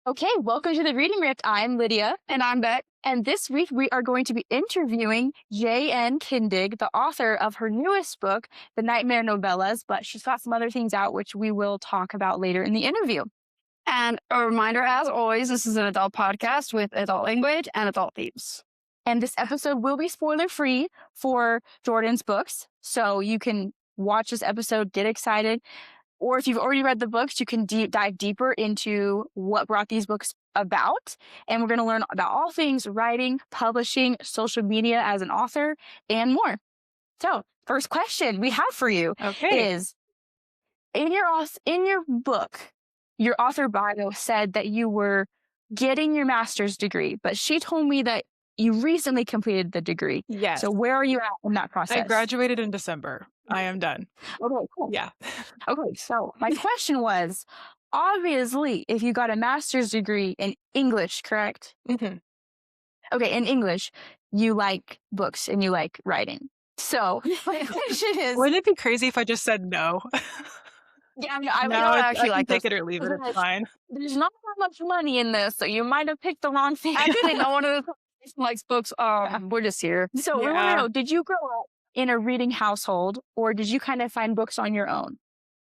Okay, welcome to the Reading Rift. I'm Lydia. And I'm Bec. And this week we are going to be interviewing J.N Kindig, the author of her newest book, The Nightmare Novellas, but she's got some other things out which we will talk about later in the interview. And a reminder, as always, this is an adult podcast with adult language and adult themes. And this episode will be spoiler-free for Jordan's books, so you can watch this episode, get excited, or if you've already read the books, you can dive deeper into what brought these books about. And we're going to learn about all things writing, publishing, social media as an author, and more. So, first question we have for you is, in your book, your author bio said that you were getting your master's degree, but she told me that you recently completed the degree. Yes. So where are you at in that process? I graduated in December. I am done. Okay, cool. Yeah. Okay, so my question was, obviously, if you got a master's degree in English, correct? Mm-hmm. Okay, in English, you like books and you like writing. So my question is... Wouldn't it be crazy if I just said no? Yeah, I No, don't I actually can like take this. it or leave it. It's fine. There's not that much money in this, so you might have picked the wrong thing. Actually, no one of us likes books. We're just here. So we want to know, did you grow up in a reading household, or did you kind of find books on your own?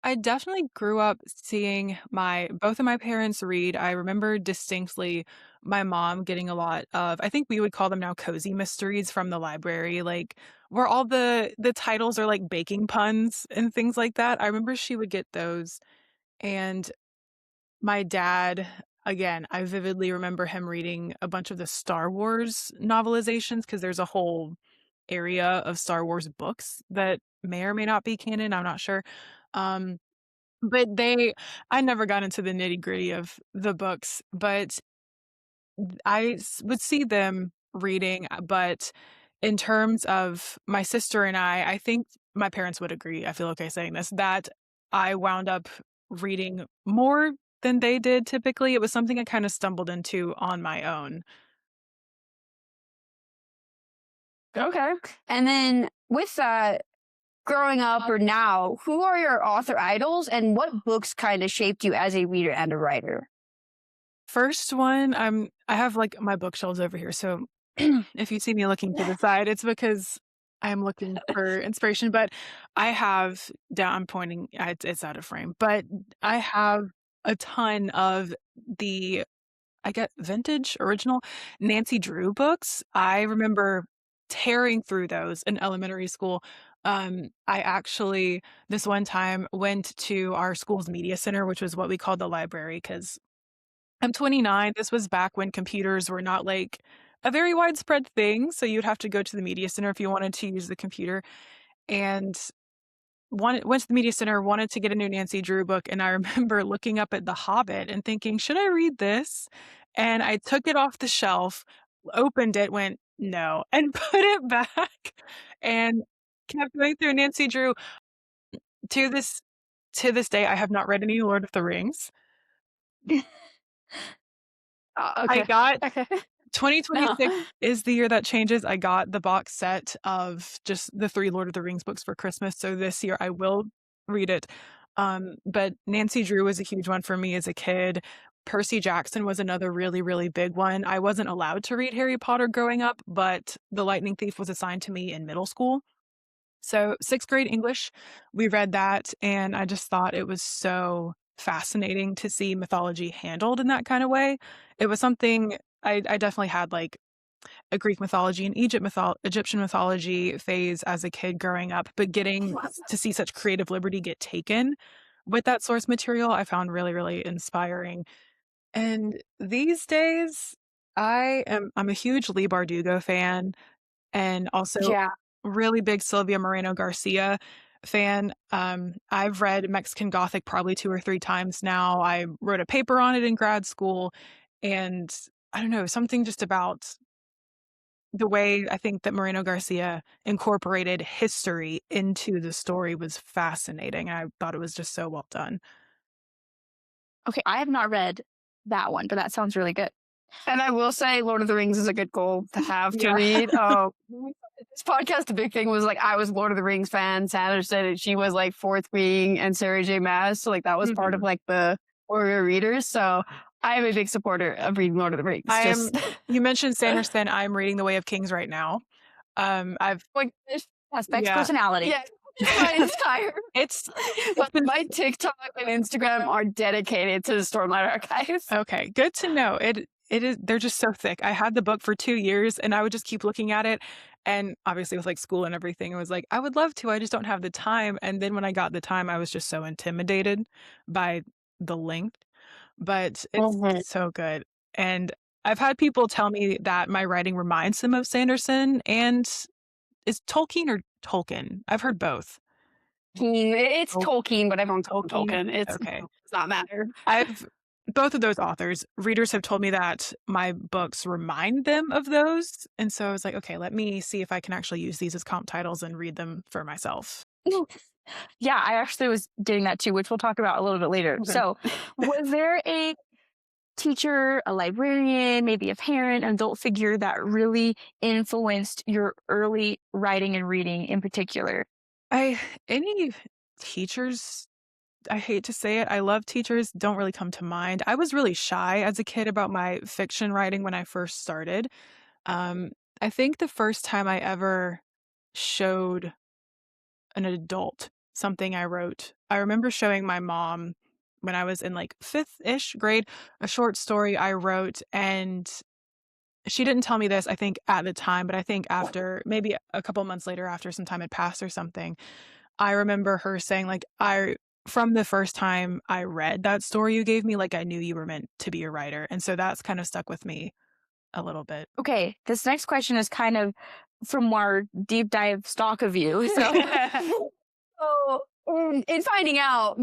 I definitely grew up seeing both of my parents read. I remember distinctly my mom getting a lot of, I think we would call them now cozy mysteries from the library, like where all the titles are like baking puns and things like that. I remember she would get those. And my dad, again, I vividly remember him reading a bunch of the Star Wars novelizations because there's a whole area of Star Wars books that may or may not be canon. I'm not sure. But I never got into the nitty gritty of the books, but I would see them reading. But in terms of my sister and I think my parents would agree, I feel okay saying this, that I wound up reading more than they did typically. It was something I kind of stumbled into on my own. Okay. And then with growing up or now, who are your author idols and what books kind of shaped you as a reader and a writer? First one, I have like my bookshelves over here. So if you see me looking to the side, it's because I'm looking for inspiration. But I have I'm pointing, it's out of frame, but I have a ton of I get vintage original Nancy Drew books. I remember tearing through those in elementary school. I actually, this one time, went to our school's media center, which was what we called the library, because I'm 29. This was back when computers were not like a very widespread thing. So you'd have to go to the media center if you wanted to use the computer. And went to the media center, wanted to get a new Nancy Drew book. And I remember looking up at The Hobbit and thinking, should I read this? And I took it off the shelf, opened it, went, no, and put it back and kept going through Nancy Drew. To this day, I have not read any Lord of the Rings. Okay. I got 2026 is the year that changes. I got the box set of just the 3 Lord of the Rings books for Christmas. So this year I will read it. But Nancy Drew was a huge one for me as a kid. Percy Jackson was another really, really big one. I wasn't allowed to read Harry Potter growing up, but The Lightning Thief was assigned to me in middle school. So 6th grade English, we read that. And I just thought it was so fascinating to see mythology handled in that kind of way. It was something I definitely had like a Greek mythology and Egyptian mythology phase as a kid growing up, but getting to see such creative liberty get taken with that source material, I found really, really inspiring. And these days, I'm a huge Leigh Bardugo fan, and also really big Sylvia Moreno Garcia fan. I've read Mexican Gothic probably 2 or 3 times now. I wrote a paper on it in grad school, and I don't know, something just about the way I think that Moreno Garcia incorporated history into the story was fascinating. I thought it was just so well done. Okay, I have not read that one, but that sounds really good. And I will say Lord of the Rings is a good goal to have to read. This podcast, the big thing was like I was Lord of the Rings fan. Sandra said that she was like Fourth Wing and Sarah J. Maas. So like that was part of like the warrior readers. So I am a big supporter of reading Lord of the Rings. You mentioned Sanderson. I'm reading The Way of Kings right now. I've like That's Bec's Yeah. personality. yeah, my entire it's but been my TikTok and Instagram are dedicated to the Stormlight Archives. okay. Good to know. It is. They're just so thick. I had the book for 2 years, and I would just keep looking at it. And obviously, with like school and everything, it was like I would love to. I just don't have the time. And then when I got the time, I was just so intimidated by the length. But it's Mhm. so good. And I've had people tell me that my writing reminds them of Sanderson. And is Tolkien or Tolkien? I've heard both. It's Tol- Tolkien, but everyone's Tolkien. Tolkien. It's Okay. not matter. I've both of those authors, readers have told me that my books remind them of those. And so I was like, okay, let me see if I can actually use these as comp titles and read them for myself. Yeah, I actually was getting that too, which we'll talk about a little bit later. Okay. So, was there a teacher, a librarian, maybe a parent, an adult figure that really influenced your early writing and reading in particular? Any teachers, I hate to say it, I love teachers, don't really come to mind. I was really shy as a kid about my fiction writing when I first started. Um, I think the first time I ever showed an adult something I wrote, I remember showing my mom when I was in like fifth-ish grade, a short story I wrote, and she didn't tell me this, I think, at the time, but I think after maybe a couple months later, after some time had passed or something, I remember her saying, like, from the first time I read that story you gave me, like, I knew you were meant to be a writer. And so that's kind of stuck with me a little bit. Okay, this next question is kind of from our deep dive stalk of you. So, In finding out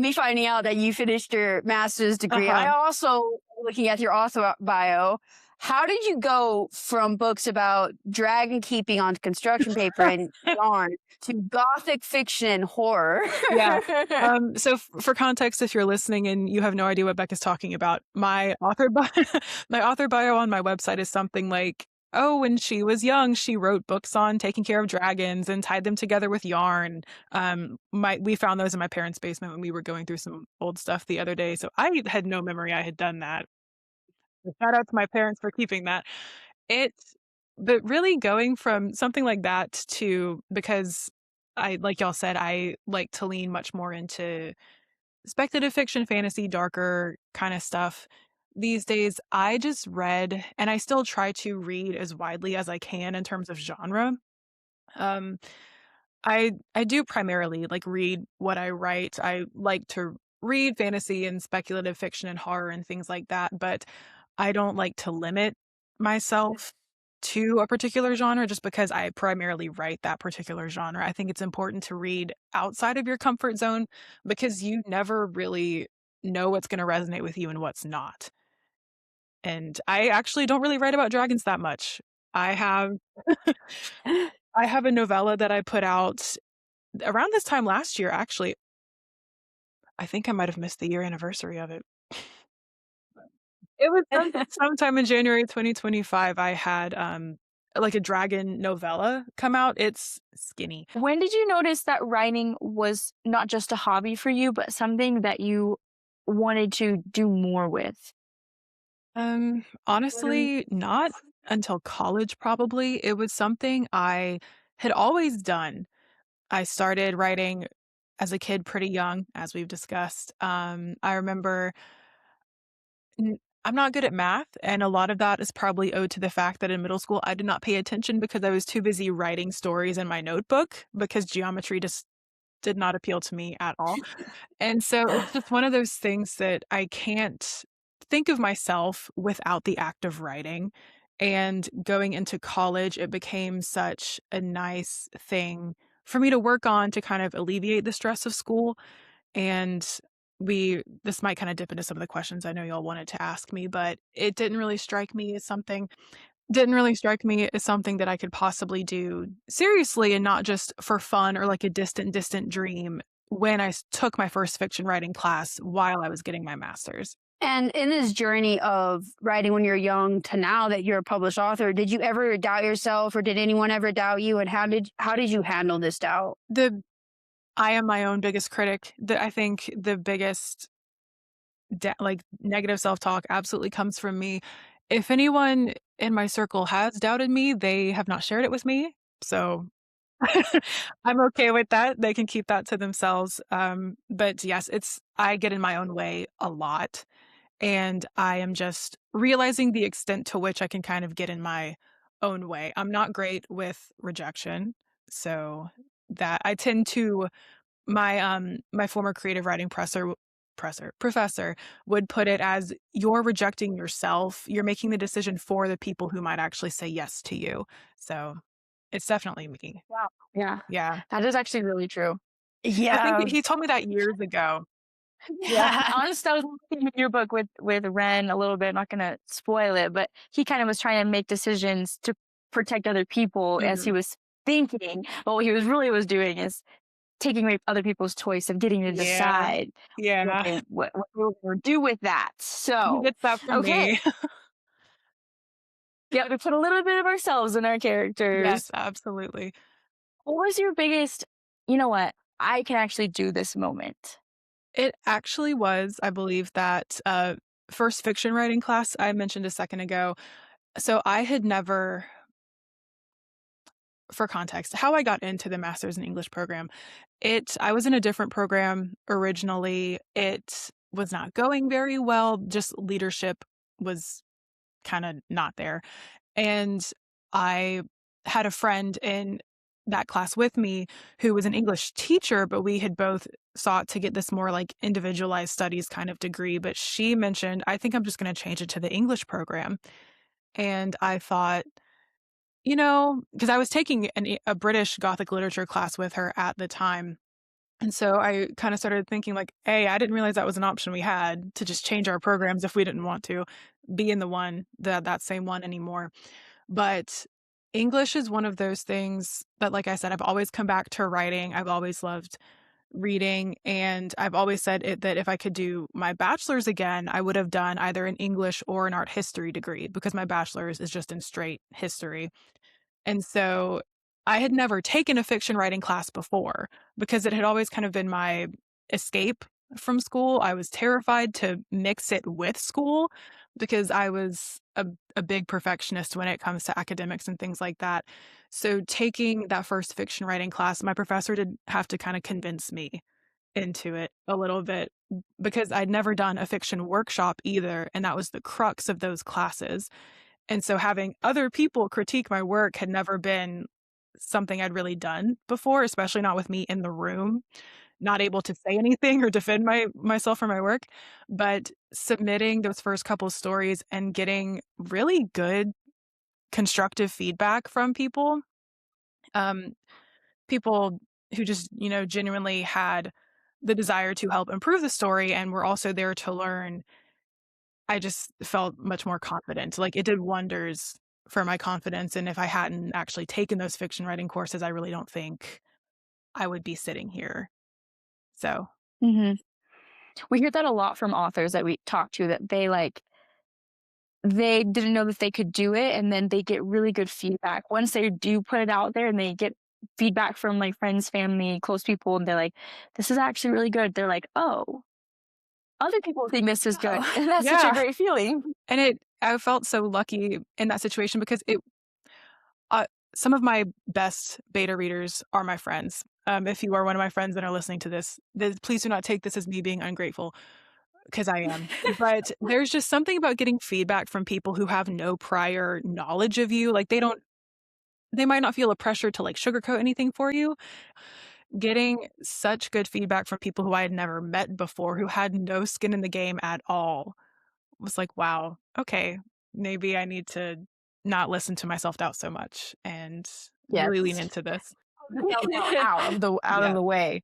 that you finished your master's degree, I also, looking at your author bio, how did you go from books about dragon keeping on construction paper and yarn to gothic fiction and horror? Yeah. So for context, if you're listening and you have no idea what Bec is talking about, my author bio on my website is something like, oh, when she was young, she wrote books on taking care of dragons and tied them together with yarn. We found those in my parents' basement when we were going through some old stuff the other day. So I had no memory I had done that. Shout out to my parents for keeping that. But really going from something like that to, because like y'all said, I like to lean much more into speculative fiction, fantasy, darker kind of stuff. These days, I just read, and I still try to read as widely as I can in terms of genre. Um, I do primarily like read what I write. I like to read fantasy and speculative fiction and horror and things like that, but I don't like to limit myself to a particular genre just because I primarily write that particular genre. I think it's important to read outside of your comfort zone because you never really know what's going to resonate with you and what's not. And I actually don't really write about dragons that much. I have I have a novella that I put out around this time last year, actually. I think I might have missed the year anniversary of it. It was sometime in January 2025. I had like a dragon novella come out. It's skinny. when did you notice that writing was not just a hobby for you, but something that you wanted to do more with? Honestly, not until college, probably. It was something I had always done. I started writing as a kid pretty young, as we've discussed. I remember I'm not good at math, and a lot of that is probably owed to the fact that in middle school, I did not pay attention because I was too busy writing stories in my notebook because geometry just did not appeal to me at all. And so it's just one of those things that I can't think of myself without the act of writing. And going into college, it became such a nice thing for me to work on to kind of alleviate the stress of school. And this might kind of dip into some of the questions I know y'all wanted to ask me, but it didn't really strike me as something that I could possibly do seriously and not just for fun or like a distant dream when I took my first fiction writing class while I was getting my master's. And in this journey of writing when you're young to now that you're a published author, did you ever doubt yourself, or did anyone ever doubt you? And how did you handle this doubt? I am my own biggest critic. I think the biggest like negative self-talk absolutely comes from me. If anyone in my circle has doubted me, they have not shared it with me. So I'm okay with that. They can keep that to themselves. But yes, I get in my own way a lot. And I am just realizing the extent to which I can kind of get in my own way. I'm not great with rejection. So that I tend to my former creative writing professor would put it as you're rejecting yourself. You're making the decision for the people who might actually say yes to you. So it's definitely me. Wow. Yeah. Yeah. That is actually really true. I think Yeah. he told me that years ago. Yeah. Honestly, I was looking at your book with Ren a little bit. I'm not gonna spoil it, but he kind of was trying to make decisions to protect other people as he Mhm. was thinking. But what he was doing is taking away other people's choice of getting to Yeah. decide Yeah. what we were gonna do with that. He So gets that from okay. me. Yeah, we put a little bit of ourselves in our characters. Yes, absolutely. What was your biggest, you know what? I can actually do this moment. It actually was, I believe, that first fiction writing class I mentioned a second ago. So I had never, for context, how I got into the Master's in English program, I was in a different program originally. It was not going very well. Just leadership was kind of not there. And I had a friend in that class with me who was an English teacher, but we had both sought to get this more like individualized studies kind of degree. But she mentioned, I think I'm just going to change it to the English program. And I thought, because I was taking a British Gothic literature class with her at the time. And so I kind of started thinking like, hey, I didn't realize that was an option we had to just change our programs if we didn't want to be in that same one anymore. But English is one of those things that, like I said, I've always come back to writing. I've always loved reading. And I've always said that if I could do my bachelor's again, I would have done either an English or an art history degree because my bachelor's is just in straight history. And so I had never taken a fiction writing class before because it had always kind of been my escape from school. I was terrified to mix it with school because I was a big perfectionist when it comes to academics and things like that. So taking that first fiction writing class, my professor did have to kind of convince me into it a little bit because I'd never done a fiction workshop either. And that was the crux of those classes. And so having other people critique my work had never been something I'd really done before, especially not with me in the room, not able to say anything or defend myself or my work. But submitting those first couple stories and getting really good constructive feedback from um, people who just, genuinely had the desire to help improve the story and were also there to learn. I just felt much more confident. Like it did wonders for my confidence. And if I hadn't actually taken those fiction writing courses, I really don't think I would be sitting here. So, Hmm. We hear that a lot from authors that we talk to that they didn't know that they could do it, and then they get really good feedback once they do put it out there, and they get feedback from like friends, family, close people, and they're like, "This is actually really good." They're like, "Oh, other people think this is good," Oh. and that's such a yeah. great feeling. And I felt so lucky in that situation because uh, some of my best beta readers are my friends. If you are one of my friends and are listening to this, please do not take this as me being ungrateful because I am. But there's just something about getting feedback from people who have no prior knowledge of you. Like they might not feel a pressure to like sugarcoat anything for you. Getting such good feedback from people who I had never met before, who had no skin in the game at all, was like, wow, okay, maybe I need to not listen to my self-doubt so much and Yes. really lean into this. Out of Yeah. the way.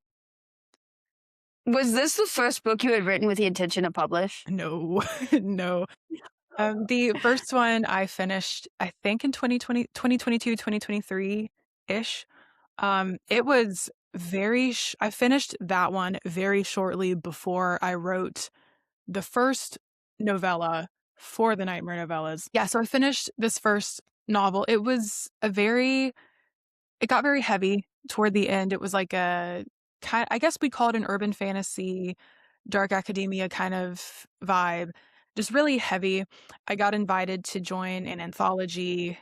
Was this the first book you had written with the intention to publish? No, no. The first one I finished, I think in 2022, 2023-ish. It was I finished that one very shortly before I wrote the first novella for the Nightmare Novellas. Yeah, so I finished this first novel. It got very heavy toward the end. It was like I guess we call it an urban fantasy dark academia kind of vibe, just really heavy. I got invited to join an anthology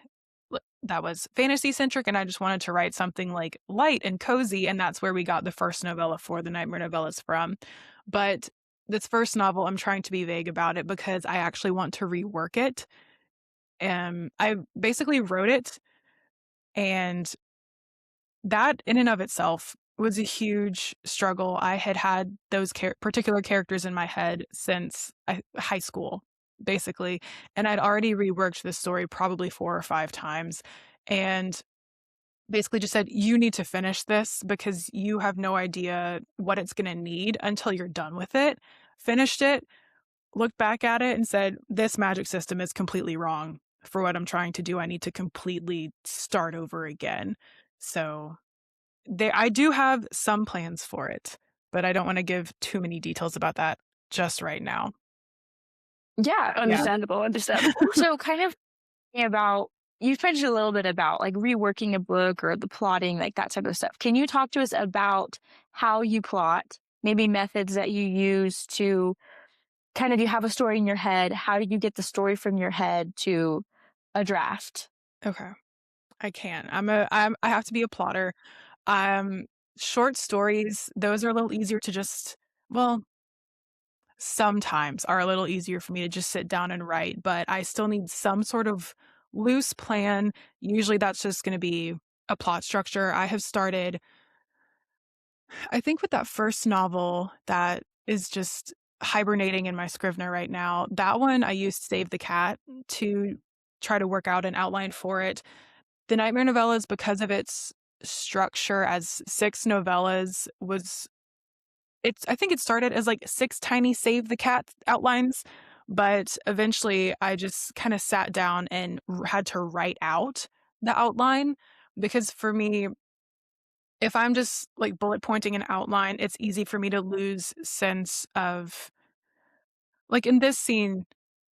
that was fantasy centric, and I just wanted to write something like light and cozy, and that's where we got the first novella for the Nightmare Novellas from. But this first novel, I'm trying to be vague about it because I actually want to rework it. I basically wrote it, and that in and of itself was a huge struggle. I had those particular characters in my head since high school, basically, and I'd already reworked the story probably 4 or 5 times, and basically just said, "You need to finish this because you have no idea what it's gonna need until you're done with it." Finished it, looked back at it, and said, "This magic system is completely wrong for what I'm trying to do. I need to completely start over again." So I do have some plans for it, but I don't wanna give too many details about that just right now. Yeah, Yeah. understandable. So kind of thinking about, you've mentioned a little bit about like reworking a book or the plotting, like that type of stuff. Can you talk to us about how you plot, maybe methods that you use to kind of, you have a story in your head. How do you get the story from your head to a draft? Okay. I can. I have to be a plotter. Um, Short stories, those are a little easier to just, well, sometimes are a little easier for me to just sit down and write, but I still need some sort of loose plan. Usually that's just going to be a plot structure. I have started, I think, with that first novel that is just hibernating in my Scrivener right now. That one I used Save the Cat to try to work out an outline for it. The Nightmare Novellas, because of its structure as 6 novellas, I think it started as like 6 tiny Save the Cat outlines, but eventually I just kind of sat down and had to write out the outline, because for me, if I'm just like bullet pointing an outline, it's easy for me to lose sense of, like in this scene,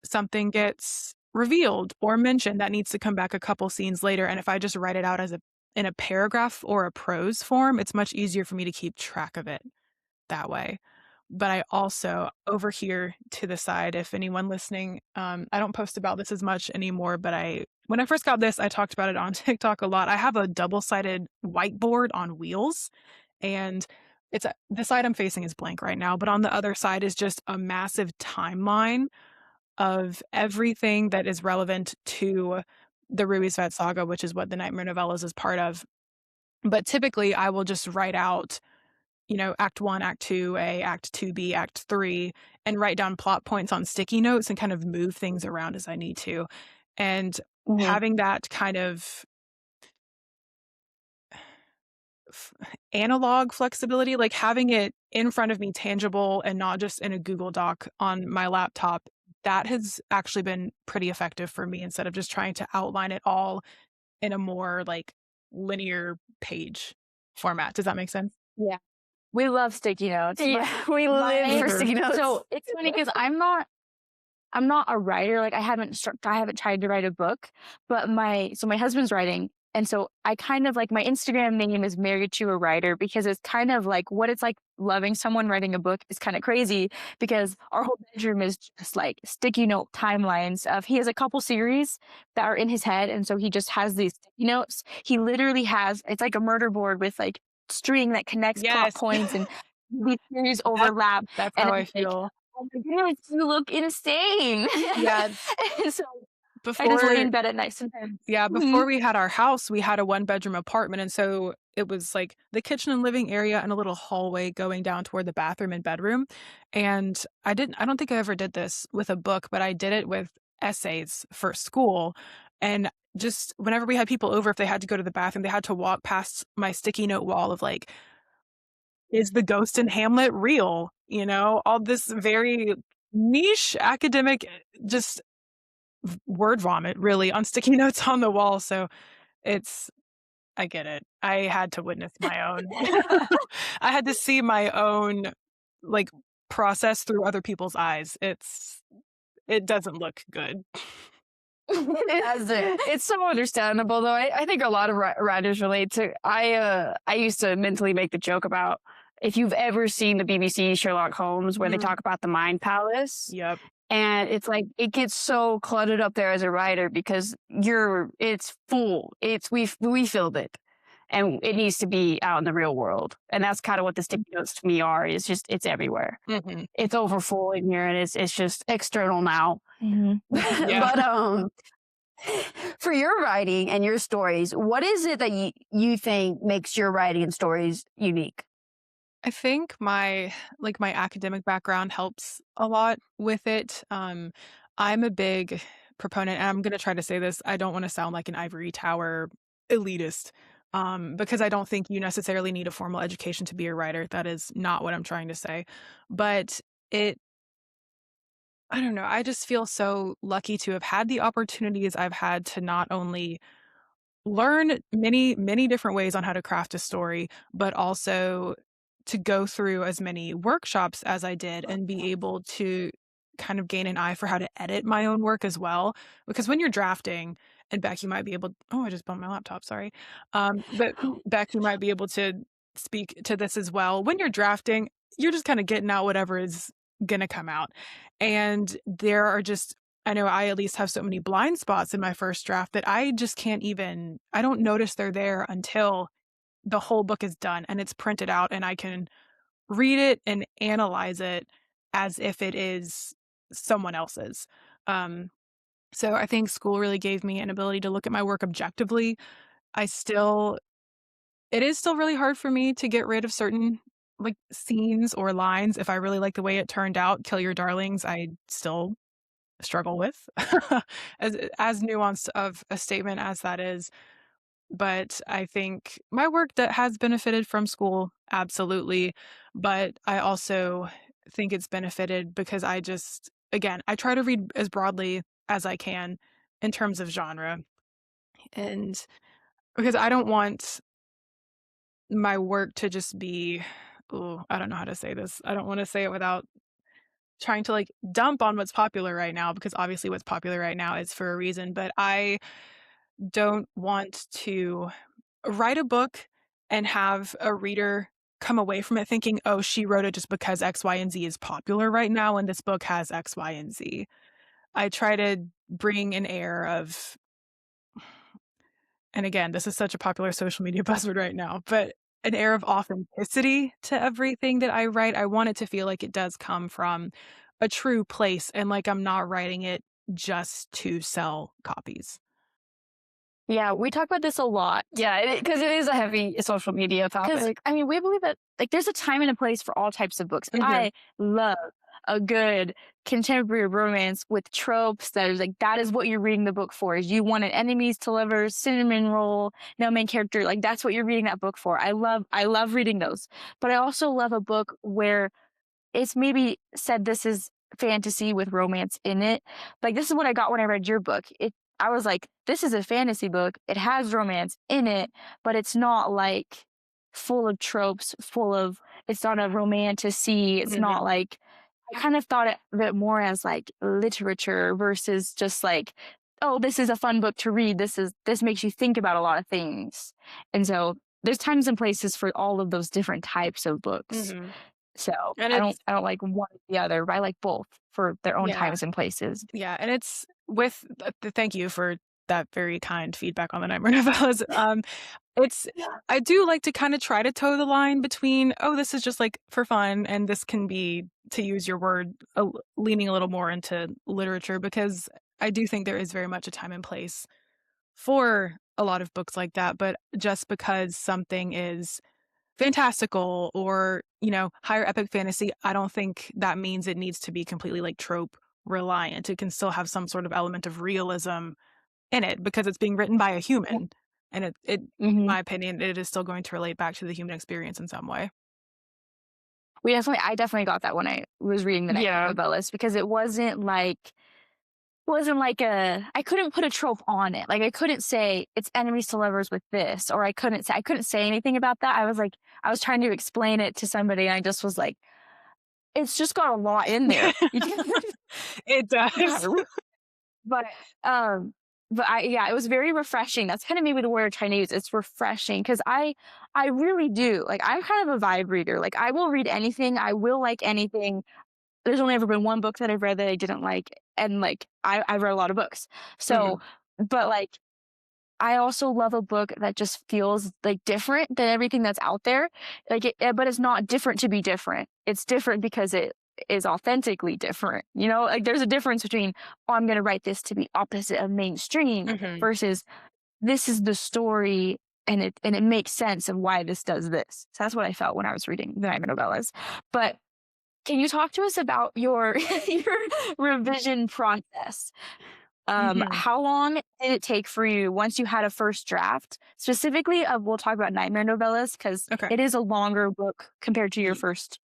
something gets revealed or mentioned that needs to come back a couple scenes later, and if I just write it out in a paragraph or a prose form, it's much easier for me to keep track of it that way. But I also, over here to the side, if anyone listening, I don't post about this as much anymore, but when I first got this, I talked about it on TikTok a lot. I have a double-sided whiteboard on wheels, and the side I'm facing is blank right now, but on the other side is just a massive timeline of everything that is relevant to the Ruby's Vet Saga, which is what the Nightmare Novellas is part of. But typically, I will just write out, Act 1, Act 2A, Act 2B, Act 3, and write down plot points on sticky notes and kind of move things around as I need to. And having that kind of analog flexibility, like having it in front of me tangible and not just in a Google Doc on my laptop, that has actually been pretty effective for me instead of just trying to outline it all in a more like linear page format. Does that make sense? Yeah. We love sticky notes. Yeah, we live for sticky notes. So it's funny because I'm not a writer. Like I haven't tried to write a book, but my husband's writing. And so I kind of like, my Instagram name is Married to a Writer, because it's kind of like what it's like loving someone writing a book is kind of crazy, because our whole bedroom is just like sticky note timelines of, he has a couple series that are in his head. And so he just has these sticky notes. He literally it's like a murder board with like string that connects plot points, and these series overlap. That's and how I it's like, feel. oh my goodness, you look insane. Yeah. And so I just Before lay in bed at night sometimes. Yeah, before we had our house, we had a 1-bedroom apartment, and so it was like the kitchen and living area and a little hallway going down toward the bathroom and bedroom. And I don't think I ever did this with a book, but I did it with essays for school. And just whenever we had people over, if they had to go to the bathroom, they had to walk past my sticky note wall of like, is the ghost in Hamlet real? All this very niche academic, just word vomit really on sticky notes on the wall. So I get it. I had to witness my own. I had to see my own like process through other people's eyes. It doesn't look good. It's so understandable, though. I think a lot of writers relate to. I used to mentally make the joke about if you've ever seen the BBC Sherlock Holmes where they talk about the Mind Palace. Yep. And it's like, it gets so cluttered up there as a writer because it's full. We filled it. And it needs to be out in the real world. And that's kind of what the sticky notes to me are. It's just, it's everywhere. Mm-hmm. It's overfull in here and it's just external now. Mm-hmm. Yeah. But for your writing and your stories, what is it that you think makes your writing and stories unique? I think my academic background helps a lot with it. I'm a big proponent, and I'm going to try to say this. I don't want to sound like an ivory tower elitist, because I don't think you necessarily need a formal education to be a writer. That is not what I'm trying to say. But I don't know. I just feel so lucky to have had the opportunities I've had to not only learn many, many different ways on how to craft a story, but also to go through as many workshops as I did and be able to kind of gain an eye for how to edit my own work as well. Because when you're drafting, and Bec, you might be able, I just bumped my laptop, sorry. But Bec, you might be able to speak to this as well. When you're drafting, you're just kind of getting out whatever is going to come out. And there are just, I know I at least have so many blind spots in my first draft that I just I don't notice they're there until the whole book is done and it's printed out and I can read it and analyze it as if it is someone else's. So I think school really gave me an ability to look at my work objectively. It is still really hard for me to get rid of certain like scenes or lines. If I really like the way it turned out, Kill Your Darlings, I still struggle with as nuanced of a statement as that is. But I think my work that has benefited from school, absolutely. But I also think it's benefited because I try to read as broadly as I can in terms of genre. And because I don't want my work to just be, I don't know how to say this. I don't want to say it without trying to like dump on what's popular right now, because obviously what's popular right now is for a reason. But I don't want to write a book and have a reader come away from it thinking, oh, she wrote it just because X, Y, and Z is popular right now, and this book has X, Y, and Z. I try to bring an air of, and again, this is such a popular social media buzzword right now, but an air of authenticity to everything that I write. I want it to feel like it does come from a true place and like I'm not writing it just to sell copies. Yeah, we talk about this a lot. Yeah, because it is a heavy social media topic. I mean, we believe that like there's a time and a place for all types of books. Mm-hmm. I love a good contemporary romance with tropes that is like, that is what you're reading the book for. Is you want an enemies to lovers, cinnamon roll, no main character. Like that's what you're reading that book for. I love reading those. But I also love a book where it's maybe said this is fantasy with romance in it. Like this is what I got when I read your book. I was like, this is a fantasy book. It has romance in it, but it's not like full of tropes, it's not a romantasy. It's not like, I kind of thought of it more as like literature versus just like, oh, this is a fun book to read. This makes you think about a lot of things. And so there's times and places for all of those different types of books. Mm-hmm. So I don't like one or the other, but I like both for their own times and places. Yeah, and it's with thank you for that very kind feedback on the Nightmare Novellas. I do like to kind of try to toe the line between, oh, this is just like for fun, and this can be, to use your word, leaning a little more into literature, because I do think there is very much a time and place for a lot of books like that. But just because something is fantastical or, higher epic fantasy, I don't think that means it needs to be completely like trope reliant. It can still have some sort of element of realism in it because it's being written by a human. And in my opinion, it is still going to relate back to the human experience in some way. I definitely got that when I was reading the Nightmare Novellas, because it wasn't like I couldn't put a trope on it. Like I couldn't say it's enemies to lovers with this, or I couldn't say anything about that. I was trying to explain it to somebody and I just was like, it's just got a lot in there. It does. But but it was very refreshing. That's kind of maybe the word I'm trying to use. It's refreshing because I really do. Like, I'm kind of a vibe reader. Like, I will read anything. I will like anything. There's only ever been one book that I've read that I didn't like, and like I've read a lot of books. So, but like I also love a book that just feels like different than everything that's out there. Like but it's not different to be different. It's different because it is authentically different. You know, like there's a difference between, oh, I'm going to write this to be opposite of mainstream versus this is the story and it makes sense of why this does this. So that's what I felt when I was reading the Nightmare Novellas. But can you talk to us about your your revision process? How long did it take for you once you had a first draft? Specifically, we'll talk about Nightmare Novellas because Okay. it is a longer book compared to your first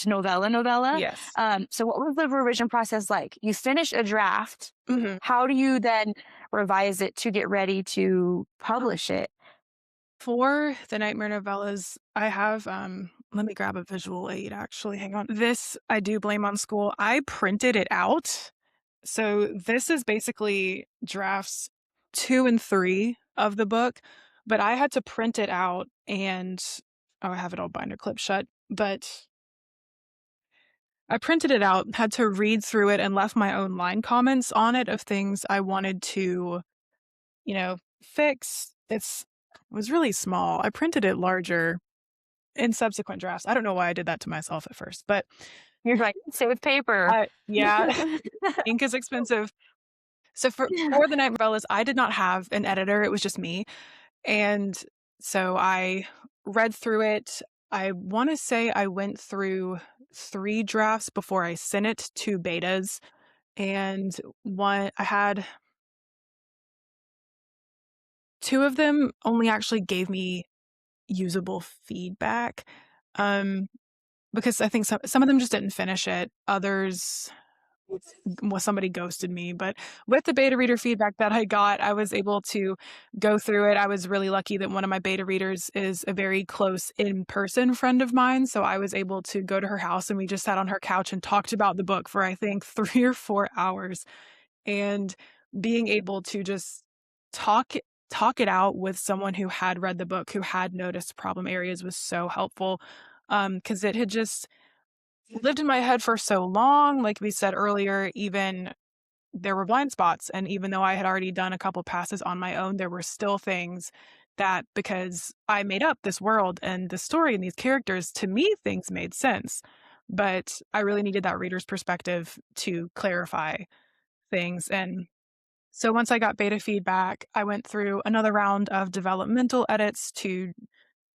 novella. Yes. So what was the revision process like? You finish a draft. How do you then revise it to get ready to publish it? For the Nightmare Novellas, I have let me grab a visual aid actually. Hang on. This I do blame on school. I printed it out. So this is basically drafts 2 and 3 of the book, but I had to print it out and I have it all binder clip shut, but I printed it out, had to read through it and left my own line comments on it of things I wanted to, fix. It was really small. I printed it larger in subsequent drafts. I don't know why I did that to myself at first, but You're like, save paper. Yeah, ink is expensive. So for the Night Novellas, I did not have an editor. It was just me. And so I read through it. I want to say I went through 3 drafts before I sent it to betas. And I had 2 of them only actually gave me usable feedback. Because I think some of them just didn't finish it. Others, somebody ghosted me. But with the beta reader feedback that I got, I was able to go through it. I was really lucky that one of my beta readers is a very close in-person friend of mine. So I was able to go to her house and we just sat on her couch and talked about the book for, I think, 3 or 4 hours. And being able to just talk it out with someone who had read the book, who had noticed problem areas, was so helpful. Because it had just lived in my head for so long. Like we said earlier, even there were blind spots. And even though I had already done a couple passes on my own, there were still things that, because I made up this world and the story and these characters, to me, things made sense. But I really needed that reader's perspective to clarify things. And so once I got beta feedback, I went through another round of developmental edits to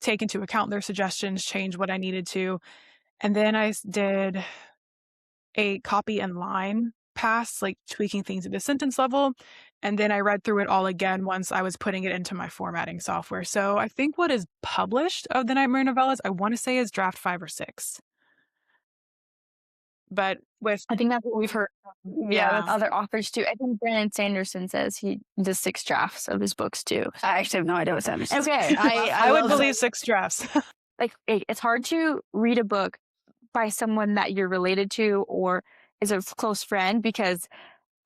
take into account their suggestions, change what I needed to. And then I did a copy and line pass, like tweaking things at the sentence level. And then I read through it all again once I was putting it into my formatting software. So I think what is published of the Nightmare Novellas, I want to say is draft 5 or 6. But I think that's what we've heard. Yeah. With other authors too. I think Brandon Sanderson says he does 6 drafts of his books too. I actually have no idea what Sanderson. Okay, I would believe 6 drafts. Like it's hard to read a book by someone that you're related to or is a close friend, because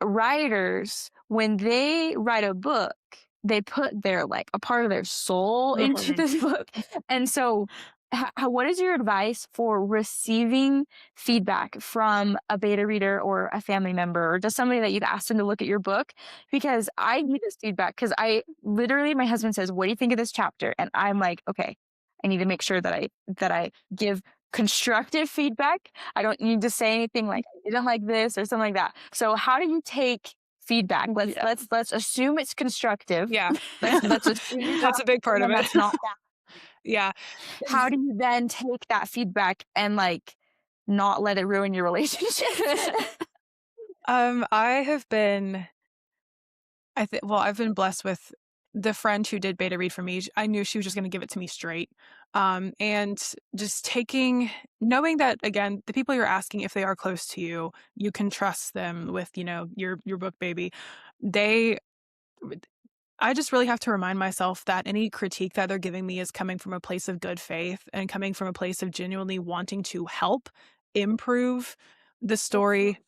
writers, when they write a book, they put their like a part of their soul into this book. And so what is your advice for receiving feedback from a beta reader or a family member or just somebody that you've asked them to look at your book? Because I need this feedback, because my husband says, what do you think of this chapter? And I'm like, okay, I need to make sure that I give constructive feedback. I don't need to say anything like I didn't like this or something like that. So how do you take feedback? Let's assume it's constructive. Yeah. Let's assume that's a big part of it. That's not that. Yeah. How do you then take that feedback and like not let it ruin your relationship? I've been blessed with the friend who did beta read for me. I knew she was just going to give it to me straight. And just knowing that, again, the people you're asking, if they are close to you, you can trust them with, your book baby. I just really have to remind myself that any critique that they're giving me is coming from a place of good faith and coming from a place of genuinely wanting to help improve the story.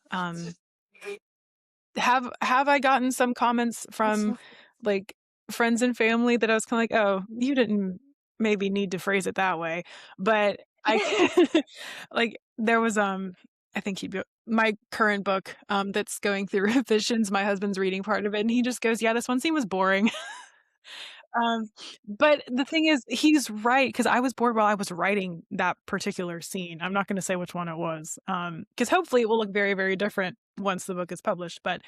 have I gotten some comments from like friends and family that I was kind of like, oh, you didn't maybe need to phrase it that way, but I like there was I think my current book that's going through revisions. My husband's reading part of it, and he just goes, "Yeah, this one scene was boring." Um, but the thing is, he's right, because I was bored while I was writing that particular scene. I'm not gonna say which one it was, because hopefully it will look very, very different once the book is published, but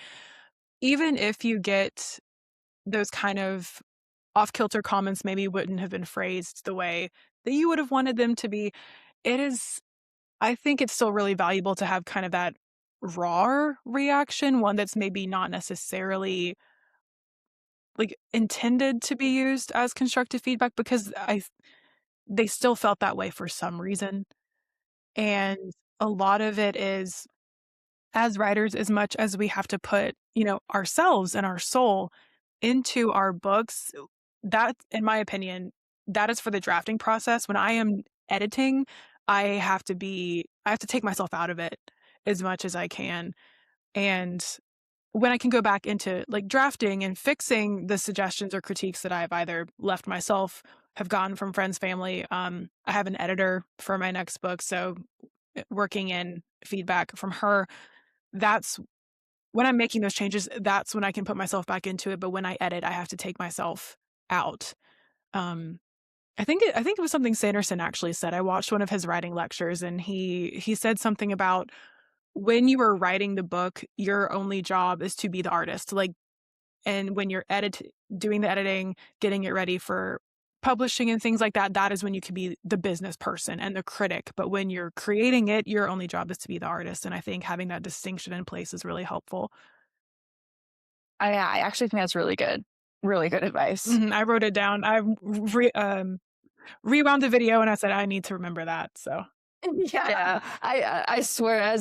even if you get those kind of off-kilter comments maybe wouldn't have been phrased the way that you would have wanted them to be, it is I think it's still really valuable to have kind of that raw reaction, one that's maybe not necessarily like intended to be used as constructive feedback, because they still felt that way for some reason. And a lot of it is, as writers, as much as we have to put, ourselves and our soul into our books, that, in my opinion, that is for the drafting process. When I am editing, I have to take myself out of it as much as I can. And when I can go back into like drafting and fixing the suggestions or critiques that I've either left myself, have gotten from friends, family. I have an editor for my next book, so working in feedback from her, that's when I'm making those changes, that's when I can put myself back into it. But when I edit, I have to take myself out. Um, I think it was something Sanderson actually said. I watched one of his writing lectures, and he said something about when you are writing the book, your only job is to be the artist. Like, and when you're doing the editing, getting it ready for publishing and things like that, that is when you can be the business person and the critic. But when you're creating it, your only job is to be the artist. And I think having that distinction in place is really helpful. I actually think that's really good. Really good advice. I wrote it down. I rewound the video and I said, I need to remember that. So Yeah, I swear,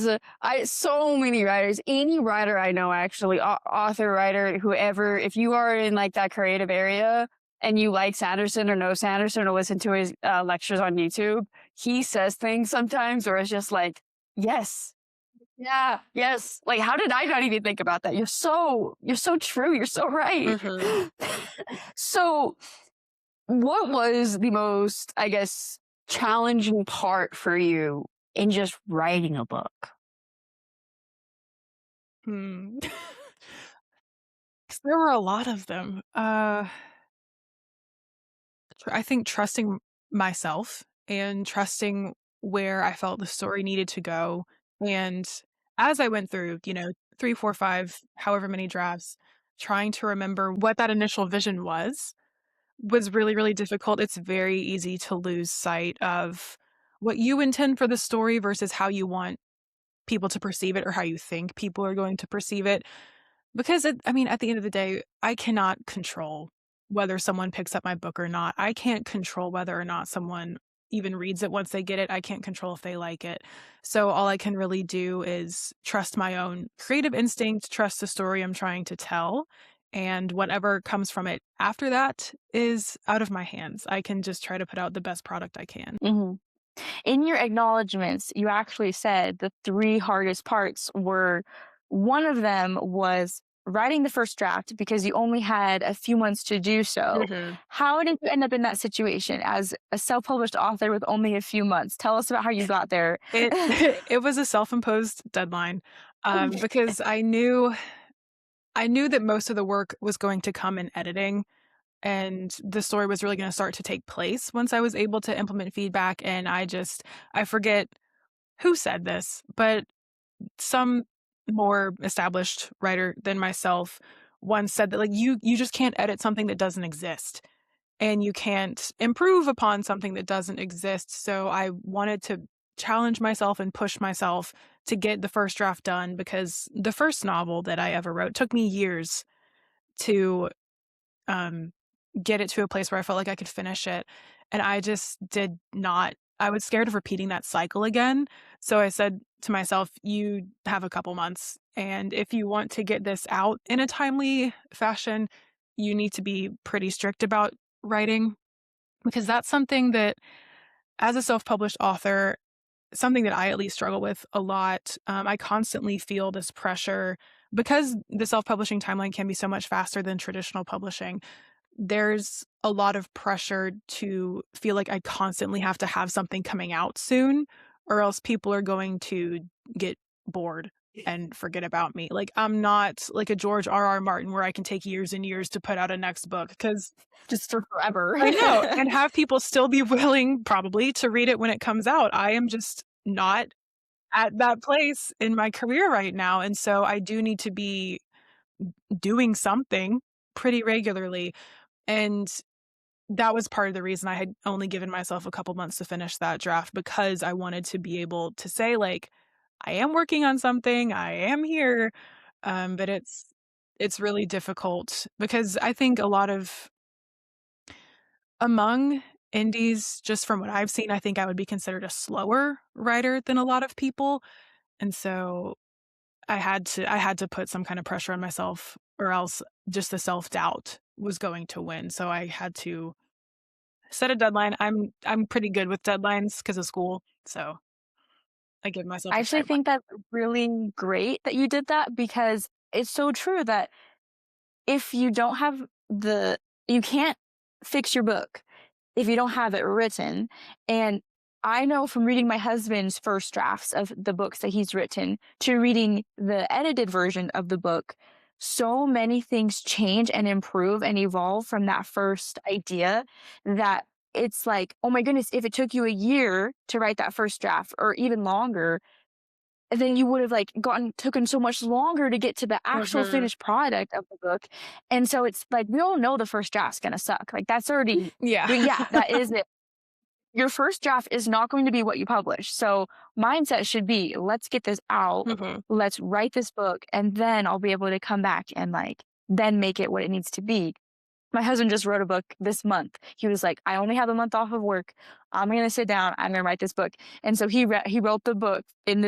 so many writers, any writer I know, actually, author, writer, whoever, if you are in like that creative area and you like Sanderson or know Sanderson or listen to his lectures on YouTube, he says things sometimes where it's just like, yes, yeah, yes. Like, how did I not even think about that? You're so true. You're so right. So, what was the most, I guess, challenging part for you in just writing a book? Hmm. 'Cause there were a lot of them. I think trusting myself and trusting where I felt the story needed to go. And as I went through, 3, 4, 5, however many drafts, trying to remember what that initial vision was really, really difficult. It's very easy to lose sight of what you intend for the story versus how you want people to perceive it or how you think people are going to perceive it. Because I mean, at the end of the day, I cannot control whether someone picks up my book or not. I can't control whether or not someone even reads it once they get it. I can't control if they like it. So all I can really do is trust my own creative instinct, trust the story I'm trying to tell, and whatever comes from it after that is out of my hands. I can just try to put out the best product I can. Mm-hmm. In your acknowledgments, you actually said the 3 hardest parts were, one of them was writing the first draft because you only had a few months to do so. How did you end up in that situation as a self-published author with only a few months? Tell us about how you got there. It was a self-imposed deadline, because I knew that most of the work was going to come in editing, and the story was really going to start to take place once I was able to implement feedback. And I forget who said this, but some more established writer than myself once said that, like, you just can't edit something that doesn't exist, and you can't improve upon something that doesn't exist. So I wanted to challenge myself and push myself to get the first draft done, because the first novel that I ever wrote took me years to get it to a place where I felt like I could finish it. And I just did not, I was scared of repeating that cycle again. So I said to myself, you have a couple months. And if you want to get this out in a timely fashion, you need to be pretty strict about writing, because that's something that, as a self-published author, something that I at least struggle with a lot. I constantly feel this pressure because the self-publishing timeline can be so much faster than traditional publishing, there's a lot of pressure to feel like I constantly have to have something coming out soon, or else people are going to get bored and forget about me. Like, I'm not like a George R.R. Martin where I can take years and years to put out a next book, because Just for forever. I know, and have people still be willing probably to read it when it comes out. I am just not at that place in my career right now, and so I do need to be doing something pretty regularly. And that was part of the reason I had only given myself a couple months to finish that draft, because I wanted to be able to say, like, I am working on something, I am here. But it's really difficult because I think a lot of among indies, just from what I've seen, I think I would be considered a slower writer than a lot of people. And so I had to put some kind of pressure on myself, or else just the self-doubt was going to win. So I had to set a deadline. I'm pretty good with deadlines because of school. So I give myself I a actually timeline. think that's really great that you did that, because it's so true that if you don't have you can't fix your book if you don't have it written. And I know from reading my husband's first drafts of the books that he's written to reading the edited version of the book, so many things change and improve and evolve from that first idea, that it's like, oh my goodness, if it took you a year to write that first draft or even longer, then you would have like taken so much longer to get to the actual finished product of the book. And so it's like, we all know the first draft's going to suck. Like, that's already, Yeah. yeah, that is it. Your first draft is not going to be what you publish. So mindset should be, let's get this out. Mhm. Let's write this book, and then I'll be able to come back and like, then make it what it needs to be. My husband just wrote a book this month. He was like, I only have a month off of work. I'm going to sit down. I'm going to write this book. And so he wrote the book in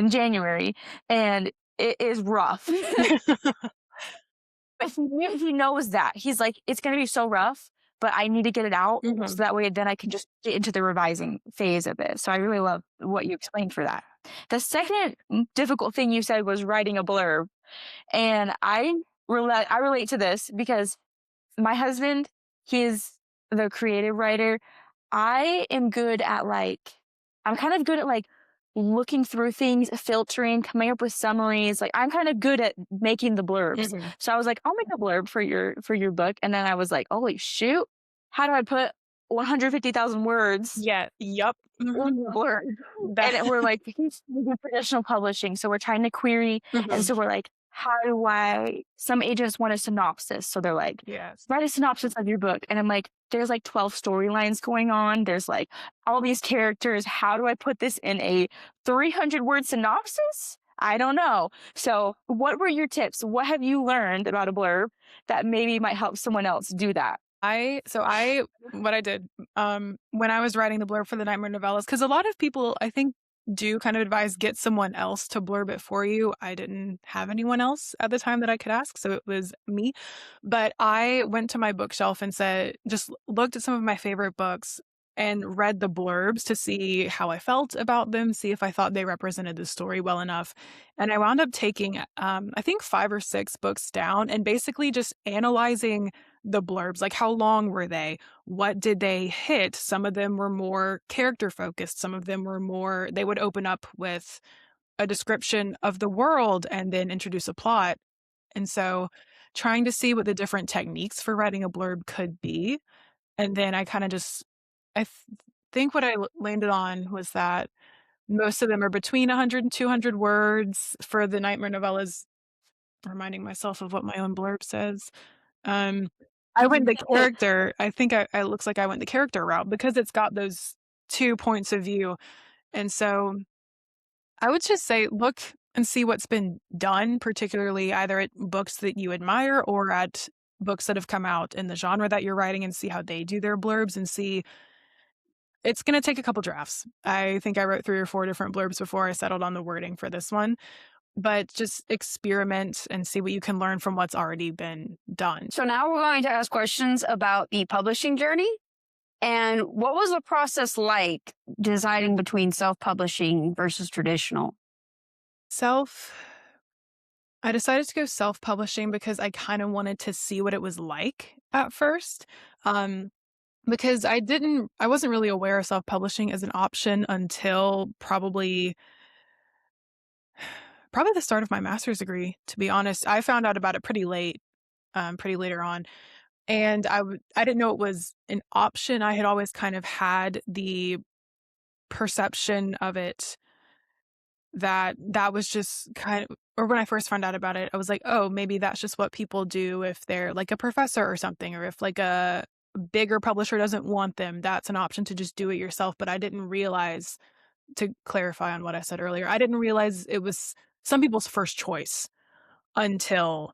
January, and it is rough. But he knows that. He's like, it's going to be so rough, but I need to get it out so that way then I can just get into the revising phase of it. So I really love what you explained for that. The second difficult thing you said was writing a blurb. And I relate to this because my husband, he's the creative writer. I am good at I'm kind of good at looking through things, filtering, coming up with summaries. Like, I'm kind of good at making the blurbs. So I was like, I'll make a blurb for your book. And then I was like, holy shoot, how do I put 150,000 words? Yeah. Yup. In the blurb? And we're like, he's traditional publishing, so we're trying to query. And so we're like, how do some agents want a synopsis. So they're like, Yes. write a synopsis of your book. And I'm like, there's 12 storylines going on. There's all these characters. How do I put this in a 300-word synopsis? I don't know. So what were your tips? What have you learned about a blurb that maybe might help someone else do that? What I did when I was writing the blurb for the Nightmare Novellas, because a lot of people, I think, do kind of advise get someone else to blurb it for you. I didn't have anyone else at the time that I could ask, so it was me. But I went to my bookshelf and just looked at some of my favorite books and read the blurbs to see how I felt about them, see if I thought they represented the story well enough. And I wound up taking, I think 5 or 6 books down and basically just analyzing the blurbs, like how long were they? What did they hit? Some of them were more character focused. Some of them were more, they would open up with a description of the world and then introduce a plot. And so trying to see what the different techniques for writing a blurb could be. And then I kind of think what I landed on was that most of them are between 100 and 200 words for the Nightmare Novellas, reminding myself of what my own blurb says. I went the character. I think I looks like I went the character route because it's got those 2 points of view. And so I would just say look and see what's been done, particularly either at books that you admire or at books that have come out in the genre that you're writing, and see how they do their blurbs and see. It's going to take a couple drafts. I think I wrote 3 or 4 different blurbs before I settled on the wording for this one. But just experiment and see what you can learn from what's already been done. So now we're going to ask questions about the publishing journey. And what was the process like deciding between self-publishing versus traditional? I decided to go self-publishing because I kind of wanted to see what it was like at first. Because I wasn't really aware of self-publishing as an option until probably the start of my master's degree, to be honest. I found out about it pretty late, pretty later on. And I didn't know it was an option. I had always kind of had the perception of it that was just kind of, or when I first found out about it, I was like, oh, maybe that's just what people do if they're like a professor or something, or if like a bigger publisher doesn't want them, that's an option to just do it yourself. But I didn't realize, to clarify on what I said earlier, I didn't realize it was some people's first choice until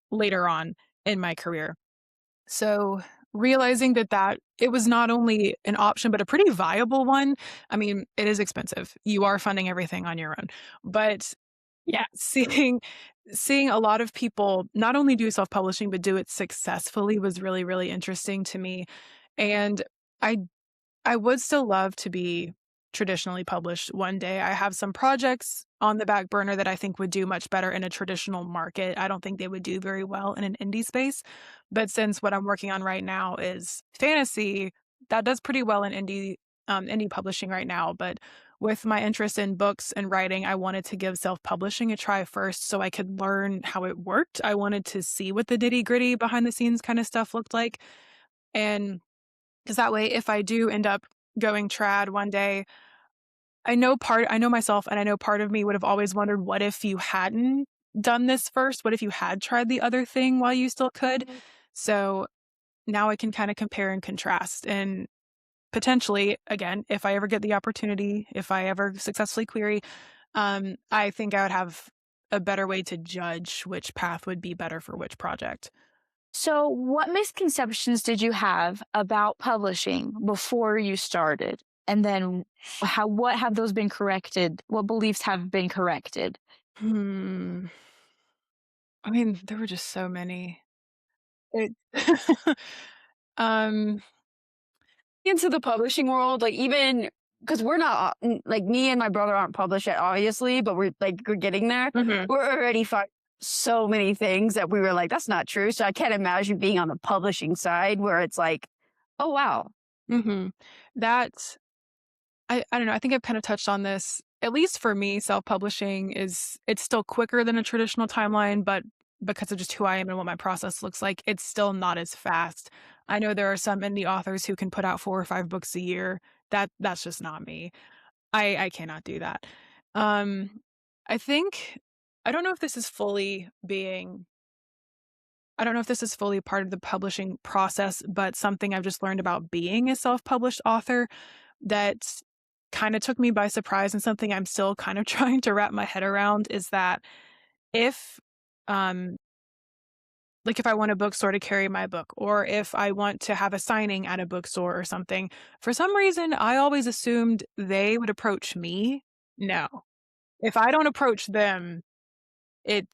later on in my career. So realizing that it was not only an option, but a pretty viable one. I mean, it is expensive. You are funding everything on your own. But yeah, seeing a lot of people not only do self-publishing, but do it successfully was really, really interesting to me. And I I would still love to be traditionally published one day. I have some projects on the back burner that I think would do much better in a traditional market. I don't think they would do very well in an indie space. But since what I'm working on right now is fantasy, that does pretty well in indie publishing right now. But with my interest in books and writing, I wanted to give self-publishing a try first so I could learn how it worked. I wanted to see what the nitty-gritty behind the scenes kind of stuff looked like. And because that way, if I do end up going trad one day, I know myself, and I know part of me would have always wondered, what if you hadn't done this first? What if you had tried the other thing while you still could? So now I can kind of compare and contrast. And potentially, again, if I ever get the opportunity, if I ever successfully query, I think I would have a better way to judge which path would be better for which project. So, what misconceptions did you have about publishing before you started? And then what have those been corrected? What beliefs have been corrected? Hmm. I mean, there were just so many. It um, Into the publishing world, like even because we're not like me and my brother aren't published yet, obviously, but we're getting there. mhm, We're already so many things that we were like, that's not true. So I can't imagine being on the publishing side where it's like, oh wow. mhm. That I don't know, I think I've kind of touched on this. At least for me, self-publishing it's still quicker than a traditional timeline, but because of just who I am and what my process looks like, it's still not as fast. I know there are some indie authors who can put out 4 or 5 books a year. That's just not me. I cannot do that. Um, I think I don't know if this is fully being I don't know if this is fully part of the publishing process, but something I've just learned about being a self-published author that kind of took me by surprise, and something I'm still kind of trying to wrap my head around is that if um like if I want a bookstore to carry my book, or if I want to have a signing at a bookstore or something, for some reason I always assumed they would approach me. No. If I don't approach them,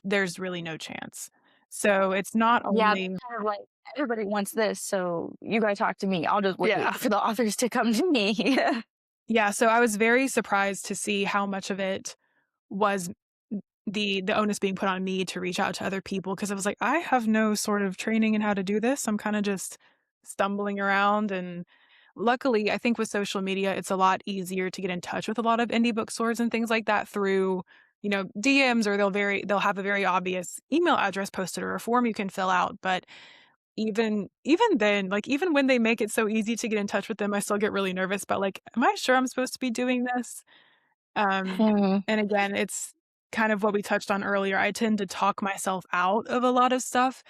there's really no chance. So it's not Yeah, only kind of like everybody wants this, so you gotta talk to me. I'll just wait yeah. for the authors to come to me. Yeah, so I was very surprised to see how much of it was the onus being put on me to reach out to other people, because I was like, I have no sort of training in how to do this. I'm kind of just stumbling around. And luckily, I think with social media, it's a lot easier to get in touch with a lot of indie bookstores and things like that through, DMs, or they'll have a very obvious email address posted or a form you can fill out. But even then, like even when they make it so easy to get in touch with them, I still get really nervous about, like, am I sure I'm supposed to be doing this? Um, Hmm. and again, it's kind of what we touched on earlier. I tend to talk myself out of a lot of stuff,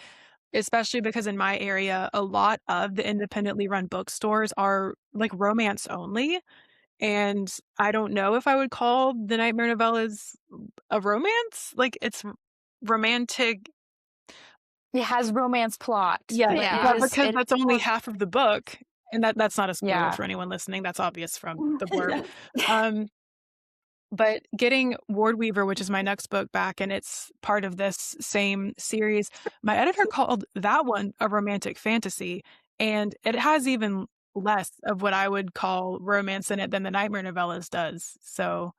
especially because in my area, a lot of the independently run bookstores are like romance only. And I don't know if I would call the Nightmare Novellas a romance. Like it's romantic. It has romance plot, Yeah, but Yeah. but because it that's is only more, half of the book, and that's not a spoiler yeah. for anyone listening. That's obvious from the blurb. Um, But getting Ward Weaver, which is my next book, back, and it's part of this same series, my editor called that one a romantic fantasy, and it has even less of what I would call romance in it than the Nightmare Novellas does. So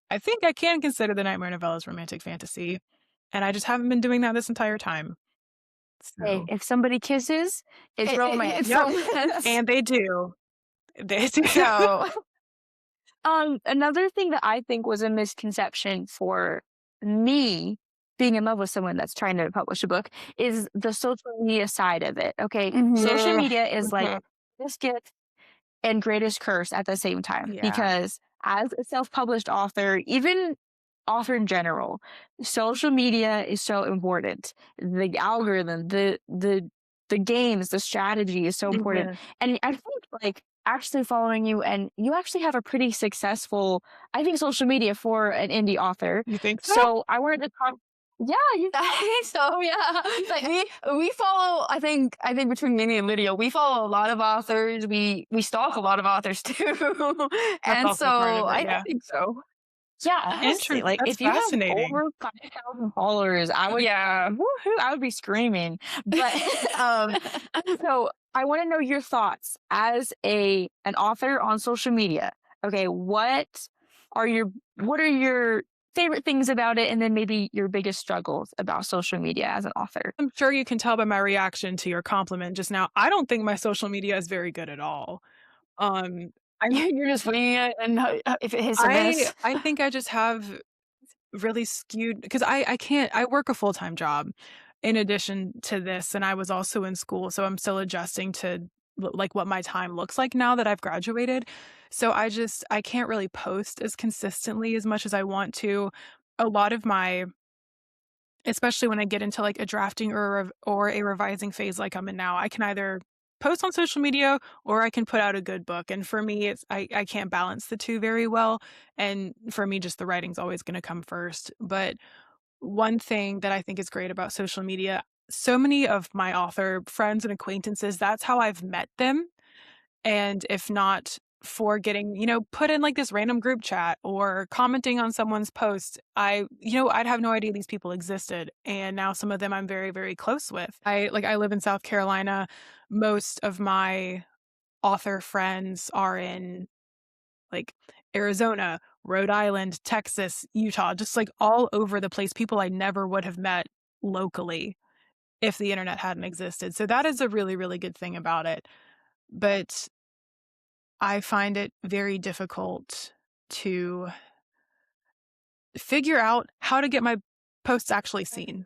I think I can consider the Nightmare Novellas romantic fantasy. And I just haven't been doing that this entire time. Hey, So, if somebody kisses, it's romance. It's yep. romance. And they do. They do. So, another thing that I think was a misconception for me being in love with someone that's trying to publish a book is the social media side of it. Okay. Social Mhm. media is like Mhm. this gift and greatest curse at the same time Yeah. because as a self-published author, even author in general, social media is so important. The algorithm, the games, the strategy is so important. Mhm. And I think like actually following you and you actually have a pretty successful, I think, social media for an indie author. You think so? So I wanted to talk. Yeah, you I think so, yeah. Like we follow. I think between me and Lydia, we follow a lot of authors. We stalk a lot of authors too, That's and also part so of it, I yeah. think so. Yeah, honestly, like That's if you have fascinating. over 5,000 followers, I would, Yeah. woohoo, I would be screaming. But so I want to know your thoughts as an author on social media. Okay, are your what are your favorite things about it, and then maybe your biggest struggles about social media as an author? I'm sure you can tell by my reaction to your compliment just now. I don't think my social media is very good at all. Um, I You're just winging it, and if it hits or I miss. I think I just have really skewed because I can't I work a full-time job in addition to this, and I was also in school, so I'm still adjusting to like what my time looks like now that I've graduated. So I can't really post as consistently as much as I want to. A lot of my especially when I get into like a drafting or a revising phase like I'm in now, I can either post on social media or I can put out a good book. And for me, I can't balance the two very well. And for me, just the writing's always going to come first. But one thing that I think is great about social media, so many of my author friends and acquaintances, that's how I've met them. And if not for getting, put in like this random group chat or commenting on someone's post, I'd have no idea these people existed. And now some of them I'm very, very close with. I live in South Carolina. Most of my author friends are in like Arizona, Rhode Island, Texas, Utah, just like all over the place. People I never would have met locally if the internet hadn't existed. So that is a really, really good thing about it. But I find it very difficult to figure out how to get my posts actually seen,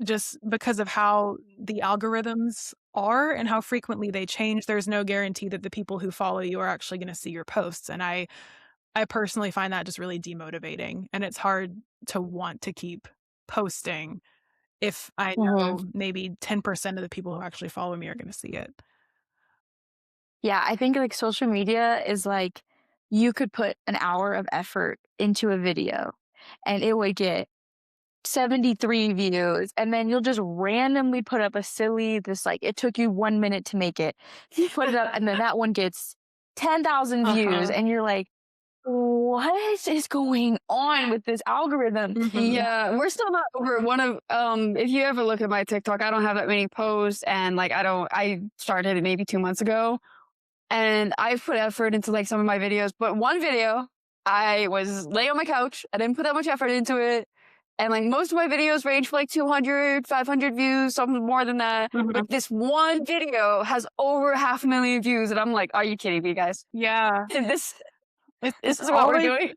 just because of how the algorithms are and how frequently they change. There's no guarantee that the people who follow you are actually going to see your posts. And I personally find that just really demotivating. And it's hard to want to keep posting if I Mhm. know maybe 10% of the people who actually follow me are going to see it. Yeah, I think like social media is like you could put an hour of effort into a video and it would get 73 views. And then you'll just randomly put up a silly, this like, it took you 1 minute to make it. You put it up and then that one gets 10,000 views. Uh-huh. And you're like, what is going on with this algorithm? Mhm. Yeah, we're still not over one of if you ever look at my TikTok, I don't have that many posts, and like I started it maybe 2 months ago, and I've put effort into like some of my videos, but one video I was laying on my couch, I didn't put that much effort into it, and like most of my videos range for like 200, 500 views, some more than that, Mhm. but this one video has over 500,000 views, and I'm like, are you kidding me, guys? Yeah. this It's this is what we're always doing.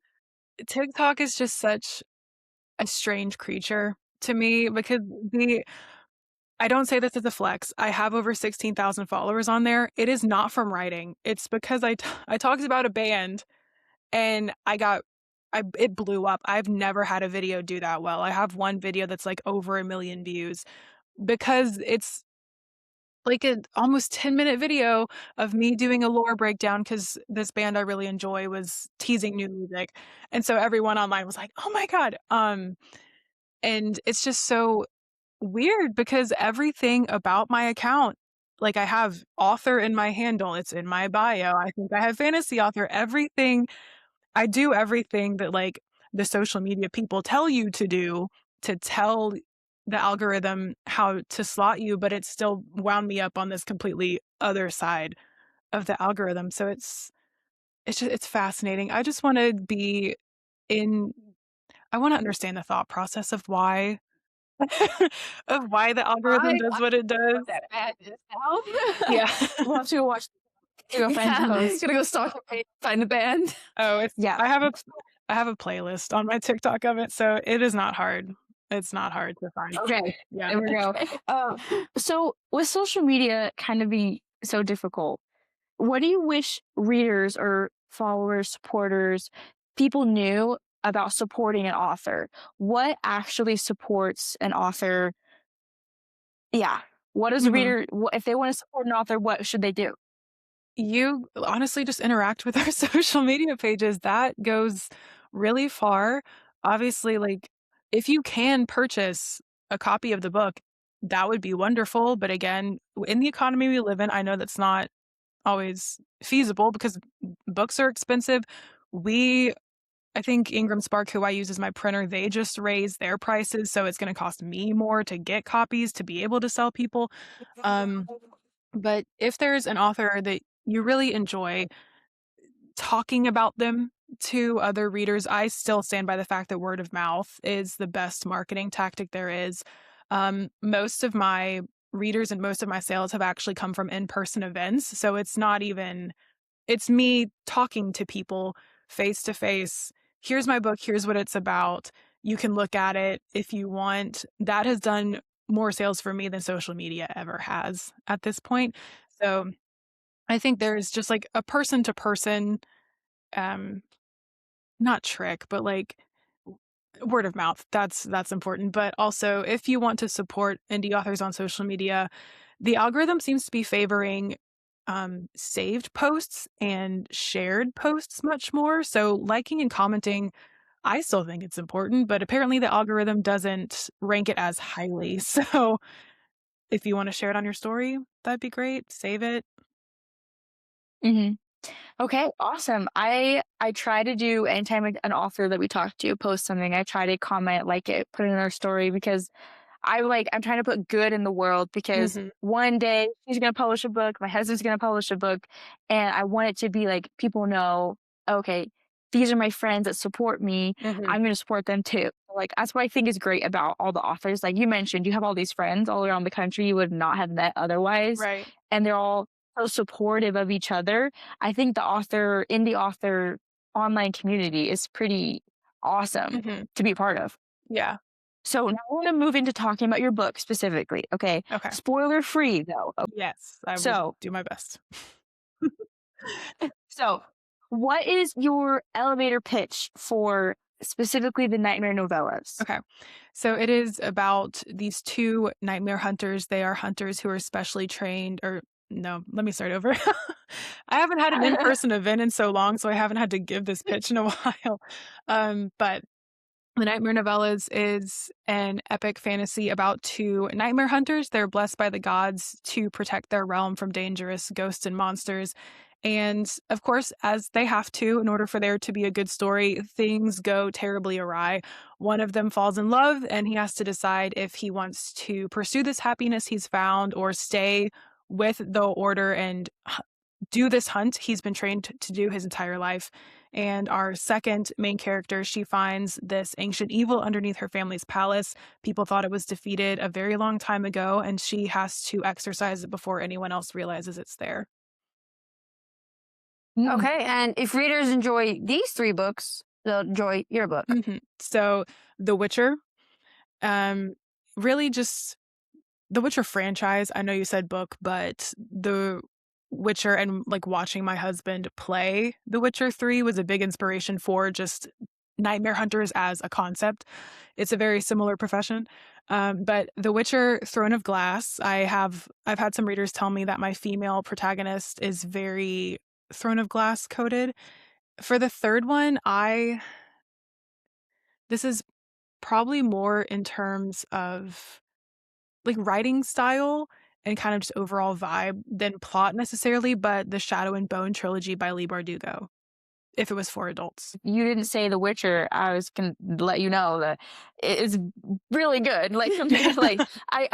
TikTok is just such a strange creature to me because the I don't say this as a flex. I have over 16,000 followers on there. It is not from writing. It's because I talked about a band and it blew up. I've never had a video do that well. I have one video that's like over 1 million views because it's like an almost 10-minute video of me doing a lore breakdown because this band I really enjoy was teasing new music. And so everyone online was like, "Oh my God." And it's just so weird because everything about my account, like I have author in my handle, it's in my bio. I think I have fantasy author, everything. I do everything that like the social media people tell you to do to tell the algorithm how to slot you, but it's still wound me up on this completely other side of the algorithm. So it's fascinating. I just want to be in I want to understand the thought process of why of why the algorithm I does what it does. that bad now. Yeah. We'll have to go watch to go find the Yeah, post. gonna go stalk the page, find the band. Oh, it's Yeah. I have a playlist on my TikTok of it, so it is not hard. It's not hard to find. Okay. Yeah. There we go. So with social media kind of being so difficult, what do you wish readers or followers, supporters, people knew about supporting an author? What actually supports an author? Yeah. What does a Mhm. reader, if they want to support an author, what should they do? You honestly just interact with our social media pages. That goes really far. Obviously, like, if you can purchase a copy of the book, that would be wonderful. But again, in the economy we live in, I know that's not always feasible because books are expensive. We I think Ingram Spark, who I use as my printer, they just raised their prices, so it's gonna cost me more to get copies to be able to sell people. Um, but if there's an author that you really enjoy talking about them to other readers, I still stand by the fact that word of mouth is the best marketing tactic there is. Most of my readers and most of my sales have actually come from in-person events, so it's me talking to people face to face. Here's my book. Here's what it's about. You can look at it if you want. That has done more sales for me than social media ever has at this point. So I think there's just like a person to person, um, not trick, but like word of mouth. That's important. But also, if you want to support indie authors on social media, the algorithm seems to be favoring saved posts and shared posts much more. So liking and commenting, I still think it's important, but apparently the algorithm doesn't rank it as highly. So if you want to share it on your story, that'd be great. Save it. Hmm. Okay, awesome. I try to do anytime an author that we talk to posts something, I try to comment, like it, put it in our story because I'm trying to put good in the world because Hmm. one day she's gonna publish a book, my husband's gonna publish a book, and I want it to be like people know, okay, these are my friends that support me. Hmm. I'm gonna support them too. Like that's what I think is great about all the authors. Like you mentioned, you have all these friends all around the country you would not have met otherwise, Right. and they're all so supportive of each other. I think the indie author online community is pretty awesome Hmm. to be a part of. Yeah. So now I want to move into talking about your book specifically. Okay. Okay. Spoiler free though. Yes, I will So, do my best. so what is your elevator pitch for specifically the Nightmare Novellas? Okay. So it is about these two nightmare hunters. They are hunters who are specially trained, or no, let me start over. I haven't had an in-person event in so long, so I haven't had to give this pitch in a while. But the Nightmare Novellas is an epic fantasy about two nightmare hunters. They're blessed by the gods to protect their realm from dangerous ghosts and monsters. And of course, as they have to, in order for there to be a good story, things go terribly awry. One of them falls in love, and he has to decide if he wants to pursue this happiness he's found or stay with the order and do this hunt he's been trained to do his entire life. And our second main character, she finds this ancient evil underneath her family's palace. People thought it was defeated a very long time ago, and she has to exorcise it before anyone else realizes it's there. Mm. Okay, and if readers enjoy these three books, they'll enjoy your book. So, The Witcher, um, really just the Witcher franchise. I know you said book, but The Witcher and like watching my husband play The Witcher 3 was a big inspiration for just nightmare hunters as a concept. It's a very similar profession. But The Witcher Throne of Glass, I've had some readers tell me that my female protagonist is very Throne of Glass coded. For the third one, this is probably more in terms of like writing style and kind of just overall vibe than plot necessarily, but the Shadow and Bone trilogy by Leigh Bardugo, if it was for adults. You didn't say The Witcher. I was going to let you know that it is really good. Like, I'm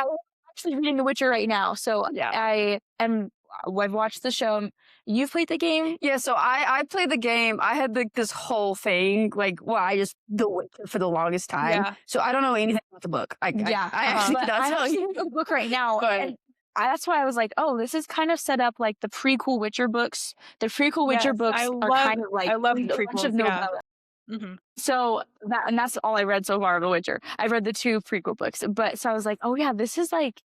actually reading The Witcher right now. So Yeah. I've watched the show. You've played the game? Yeah, so I played the game. I had this whole thing, I just The Witcher for the longest time. Yeah. So I don't know anything about the book. I actually But cannot I'm tell you. reading the book right now. Go ahead. And that's why I was like, oh, this is kind of set up like the prequel Witcher books. The prequel Witcher books are kind of like I love a the bunch of prequels, yeah. novellas. Mm-hmm. So that's all I read so far of The Witcher. I've read the 2 prequel books, but so I was like, oh yeah, this is like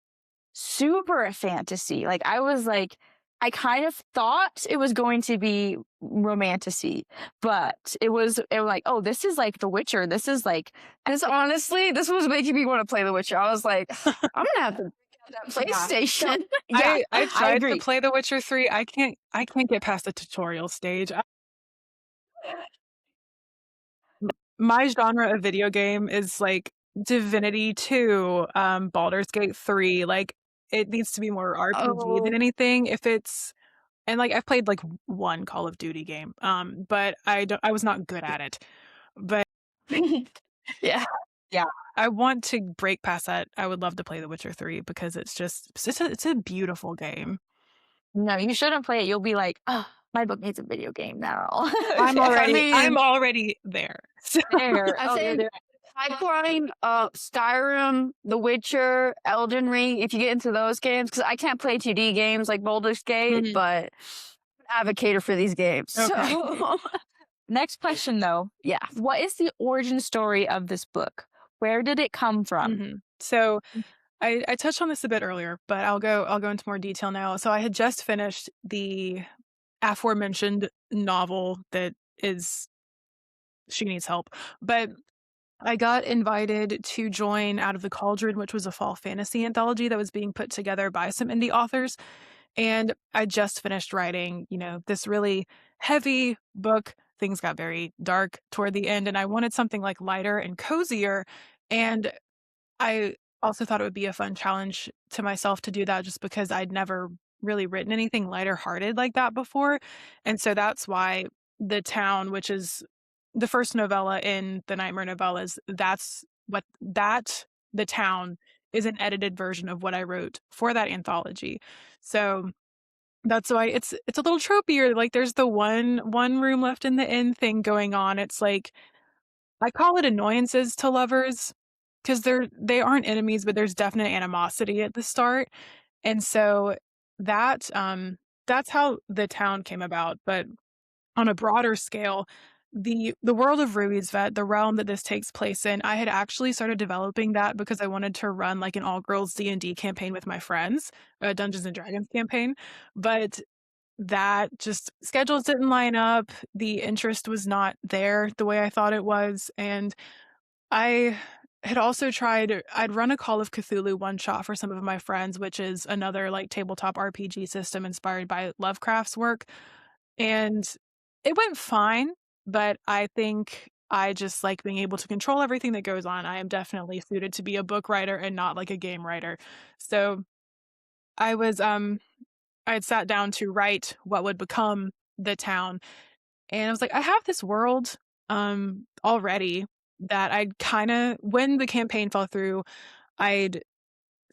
super fantasy. Like I was like, I kind of thought it was going to be romantasy, but it was like, oh, this is like The Witcher. This is like, Honestly, this was making me want to play The Witcher. I was like, I'm gonna have to get that PlayStation. yeah, I tried to agree. play The Witcher 3. I can't get past the tutorial stage. My genre of video game is like Divinity 2, Baldur's Gate 3. Like it needs to be more RPG than anything. If it's and like I've played like one Call of Duty game, but I was not good at it. But Yeah. I want to break past that. I would love to play The Witcher 3 because it's a beautiful game. No, you shouldn't play it. You'll be like, oh, my book needs a video game now. I'm already there. So. There. I think Pipeline, Skyrim, The Witcher, Elden Ring, if you get into those games, because I can't play 2D games like Baldur's Gate, but I'm an advocator for these games. Okay. So. Next question though. Yeah. What is the origin story of this book? Where did it come from? So I touched on this a bit earlier, but I'll go into more detail now. So I had just finished the aforementioned novel that is She Needs Help, but I got invited to join Out of the Cauldron, which was a fall fantasy anthology that was being put together by some indie authors. And I just finished writing, this really heavy book. Things got very dark toward the end, and I wanted something like lighter and cozier. And I also thought it would be a fun challenge to myself to do that just because I'd never really written anything lighter hearted like that before. And so that's why The Town, which is the first novella in the Nightmare Novellas, The Town is an edited version of what I wrote for that anthology. So that's why it's a little tropier. Like there's the one room left in the inn thing going on. It's like, I call it annoyances to lovers because they aren't enemies, but there's definite animosity at the start. And so that's how The Town came about. But on a broader scale, the world of Ruidsvet, the realm that this takes place in, I had actually started developing that because I wanted to run like an all-girls D&D campaign with my friends, a Dungeons and Dragons campaign. But that just schedules didn't line up. The interest was not there the way I thought it was. And I had also I'd run a Call of Cthulhu one-shot for some of my friends, which is another like tabletop RPG system inspired by Lovecraft's work. And it went fine, but I think I just like being able to control everything that goes on. I am definitely suited to be a book writer and not like a game writer. So I had sat down to write what would become The Town. And I was like, I have this world already that I'd when the campaign fell through, I'd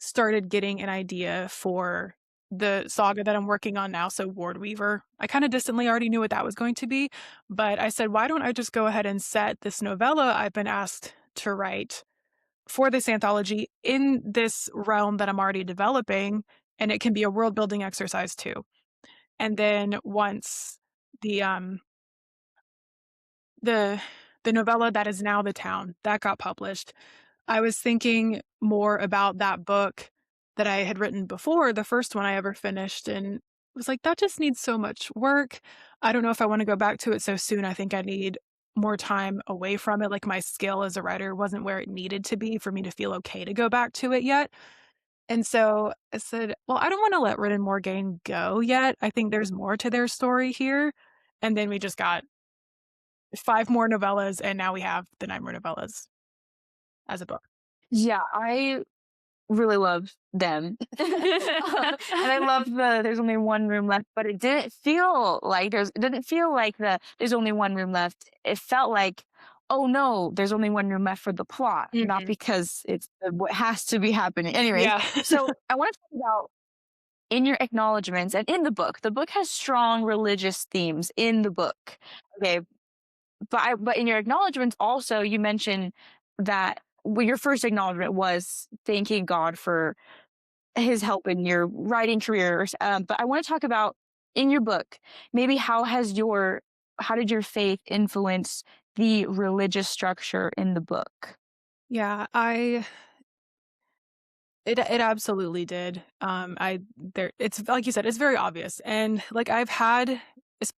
started getting an idea for the saga that I'm working on now, so Ward Weaver. I kind of distantly already knew what that was going to be, but I said, why don't I just go ahead and set this novella I've been asked to write for this anthology in this realm that I'm already developing, and it can be a world building exercise too. And then once the novella that is now The Town that got published, I was thinking more about that book that I had written before, the first one I ever finished, and was like, that just needs so much work. I don't know if I want to go back to it so soon. I think I need more time away from it. Like my skill as a writer wasn't where it needed to be for me to feel okay to go back to it yet. And so I said, well, I don't want to let Rin and Morgaine go yet. I think there's more to their story here. And then we just got 5 more novellas, and now we have the Nightmare Novellas as a book. Yeah, I really love them. And I love there's only one room left, but it didn't feel like there's only one room left. It felt like, oh no, there's only one room left for the plot, not because it's what has to be happening. Anyway, Yeah. so I want to talk about in your acknowledgments and in the book has strong religious themes in the book. Okay. But in your acknowledgments also, you mentioned that your first acknowledgement was thanking God for his help in your writing careers. But I want to talk about in your book, maybe how did your faith influence the religious structure in the book? Yeah, it absolutely did. It's like you said, it's very obvious. And like I've had,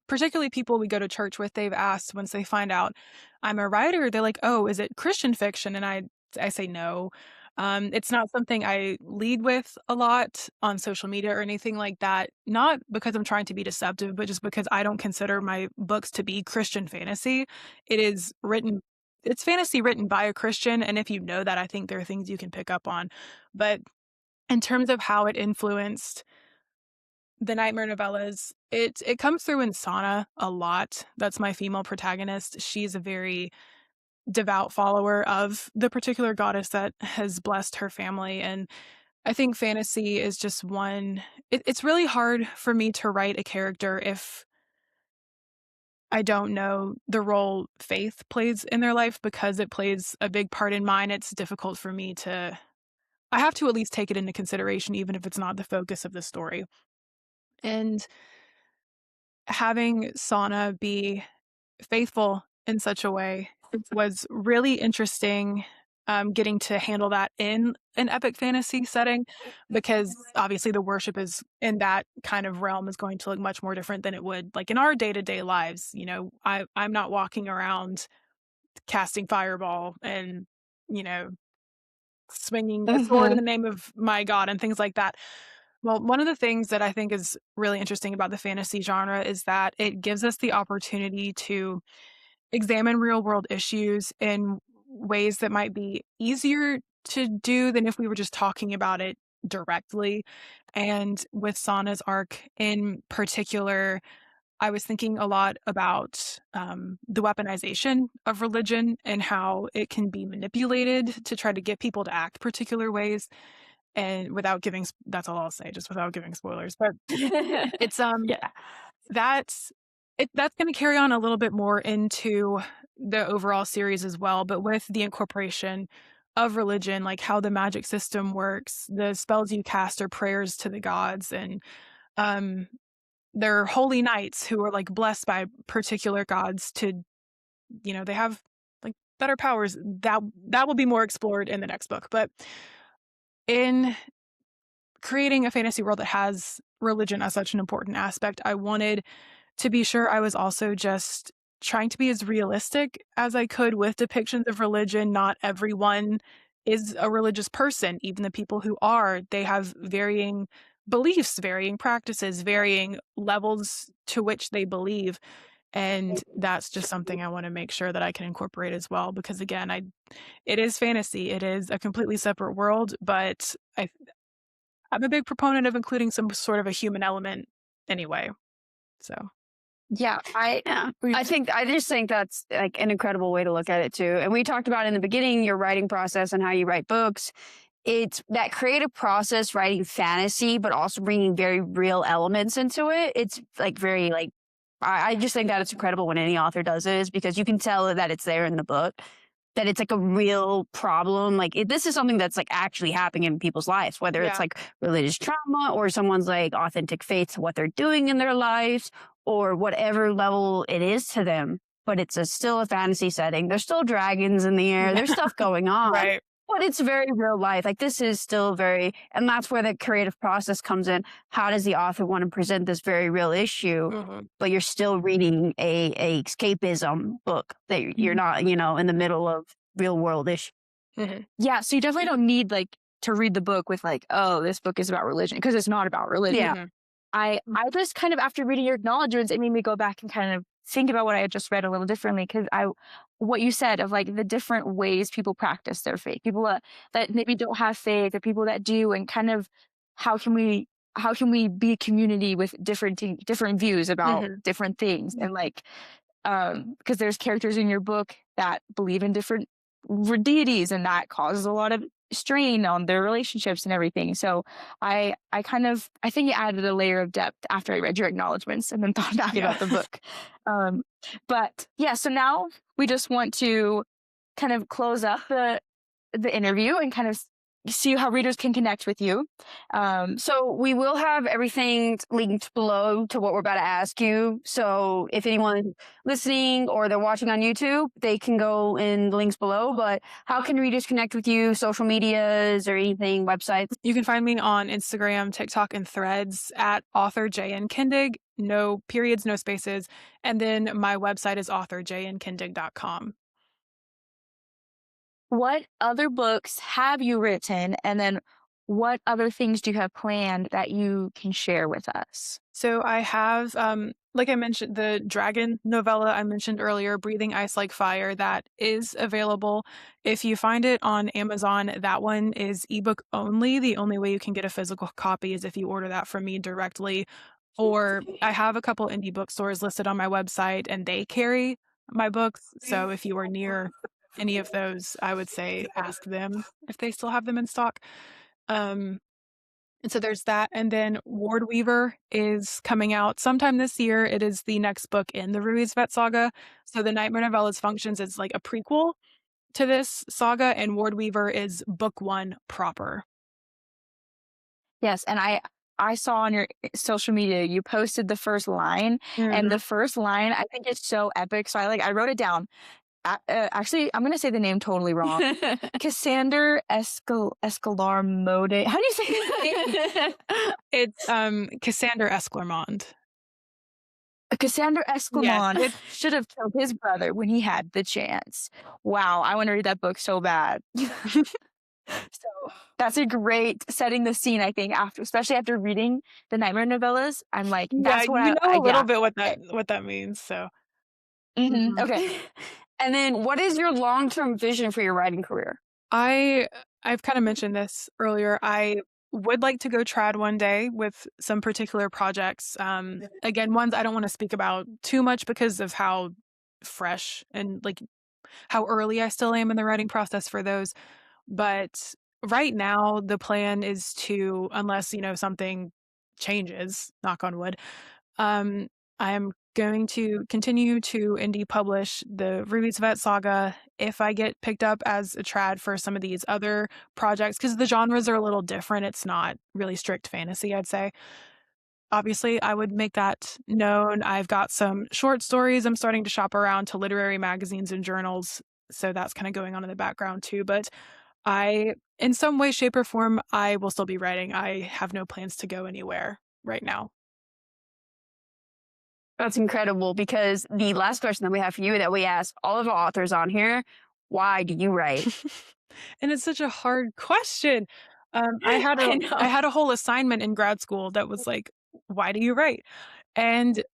particularly people we go to church with, they've asked once they find out I'm a writer, they're like, "Oh, is it Christian fiction?" And I say no. It's not something I lead with a lot on social media or anything like that. Not because I'm trying to be deceptive, but just because I don't consider my books to be Christian fantasy. It's fantasy written by a Christian, and if you know that, I think there are things you can pick up on. But in terms of how it influenced the Nightmare Novellas, it comes through in Sana a lot. That's my female protagonist. She's a very devout follower of the particular goddess that has blessed her family. And I think fantasy is just it's really hard for me to write a character if I don't know the role faith plays in their life, because it plays a big part in mine. It's difficult for me I have to at least take it into consideration, even if it's not the focus of the story. And having Sana be faithful in such a way was really interesting, getting to handle that in an epic fantasy setting, because obviously the worship is in that kind of realm is going to look much more different than it would like in our day-to-day lives. I'm not walking around casting fireball and, swinging a sword in the name of my god and things like that. Well, one of the things that I think is really interesting about the fantasy genre is that it gives us the opportunity to examine real world issues in ways that might be easier to do than if we were just talking about it directly. And with Sana's arc in particular, I was thinking a lot about the weaponization of religion and how it can be manipulated to try to get people to act particular ways. And without giving, that's all I'll say, just without giving spoilers. But it's Yeah. that's going to carry on a little bit more into the overall series as well, but with the incorporation of religion, like how the magic system works, the spells you cast are prayers to the gods, and they're holy knights who are like blessed by particular gods to, they have like better powers. That will be more explored in the next book. But in creating a fantasy world that has religion as such an important aspect, I wanted to be sure I was also just trying to be as realistic as I could with depictions of religion. Not everyone is a religious person. Even the people who are, they have varying beliefs, varying practices, varying levels to which they believe. And that's just something I want to make sure that I can incorporate as well, because again, it is fantasy. It is a completely separate world, but I'm a big proponent of including some sort of a human element anyway. So Yeah, I just think that's like an incredible way to look at it too. And we talked about in the beginning your writing process and how you write books. It's that creative process, writing fantasy, but also bringing very real elements into it. It's like very like I just think that it's incredible when any author does it, is because you can tell that it's there in the book, that it's like a real problem. Like this is something that's like actually happening in people's lives, whether it's like religious trauma or someone's like authentic faith to what they're doing in their lives or whatever level it is to them. But it's still a fantasy setting. There's still dragons in the air. There's stuff going on. Right. But it's very real life. Like this is still and that's where the creative process comes in. How does the author want to present this very real issue, but you're still reading a escapism book that you're not, in the middle of real world issue. Yeah, so you definitely don't need like to read the book with like, oh, this book is about religion, because it's not about religion. Yeah. I just kind of, after reading your acknowledgments, it made me go back and kind of think about what I had just read a little differently, because what you said of like the different ways people practice their faith, people that maybe don't have faith or people that do, and kind of how can we be a community with different views about different things, and like because there's characters in your book that believe in different deities, and that causes a lot of strain on their relationships and everything. So I think it added a layer of depth after I read your acknowledgments and then thought back about the book. But yeah, so now we just want to kind of close up the interview and kind of see how readers can connect with you. So we will have everything linked below to what we're about to ask you. So if anyone's listening or they're watching on YouTube, they can go in the links below. But how can readers connect with you? Social medias or anything, websites? You can find me on Instagram, TikTok, and Threads at author J.N Kindig. No periods, no spaces. And then my website is authorjnkindig.com. What other books have you written? And then what other things do you have planned that you can share with us? So I have, like I mentioned, the dragon novella I mentioned earlier, Breathing Ice Like Fire, that is available. If you find it on Amazon, that one is ebook only. The only way you can get a physical copy is if you order that from me directly. Or I have a couple indie bookstores listed on my website and they carry my books. So if you are near any of those, I would say ask them if they still have them in stock. And so there's that. And then Ward Weaver is coming out sometime this year. It is the next book in the Ruiz-Vet saga. So the Nightmare Novellas functions as like a prequel to this saga, and Ward Weaver is book 1 proper. Yes, and I saw on your social media you posted the first line, and the first line I think is so epic. So I wrote it down. Actually, I'm gonna say the name totally wrong. Cassander Escalarmonde. How do you say his name? It's Cassander Esclarmonde. Cassander Esclarmonde Yes. should have killed his brother when he had the chance. Wow, I want to read that book so bad. So that's a great setting the scene, I think, especially after reading the Nightmare Novellas. I'm like, that's what you know a little yeah. bit what that means. So Okay. And then what is your long-term vision for your writing career? I've kind of mentioned this earlier. I would like to go trad one day with some particular projects. Again, ones I don't want to speak about too much because of how fresh and like how early I still am in the writing process for those. But right now, the plan is to, unless, something changes, knock on wood, I'm going to continue to indie publish the Ruiz-Vet saga if I get picked up as a trad for some of these other projects, because the genres are a little different. It's not really strict fantasy, I'd say. Obviously, I would make that known. I've got some short stories I'm starting to shop around to literary magazines and journals, so that's kind of going on in the background too. But in some way, shape, or form, I will still be writing. I have no plans to go anywhere right now. That's incredible, because the last question that we have for you that we ask all of our authors on here, why do you write? And it's such a hard question. I had a whole assignment in grad school that was like, why do you write? But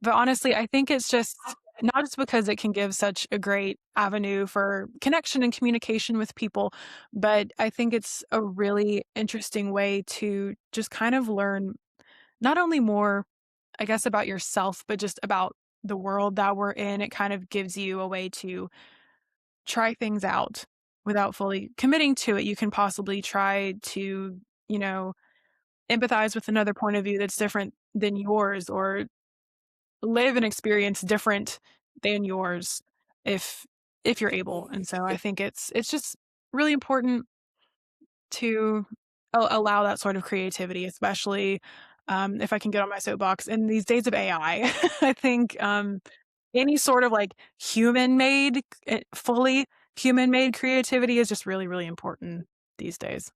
honestly, I think it's just not just because it can give such a great avenue for connection and communication with people, but I think it's a really interesting way to just kind of learn not only more, I guess, about yourself, but just about the world that we're in. It kind of gives you a way to try things out without fully committing to it. You can possibly try to, empathize with another point of view that's different than yours, or live an experience different than yours if you're able. And so I think it's just really important to allow that sort of creativity, especially if I can get on my soapbox in these days of AI. I think any sort of like fully human-made creativity is just really, really important these days.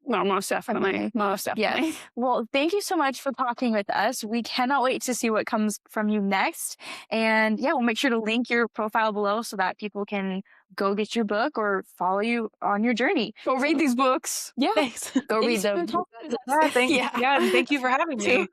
No, most definitely. Most definitely. Yes. Well, thank you so much for talking with us. We cannot wait to see what comes from you next. And yeah, we'll make sure to link your profile below so that people can go get your book or follow you on your journey. Go read these books. Yeah. Thanks. Go read Thanks for them. talking with us. Yeah, thank you for having me.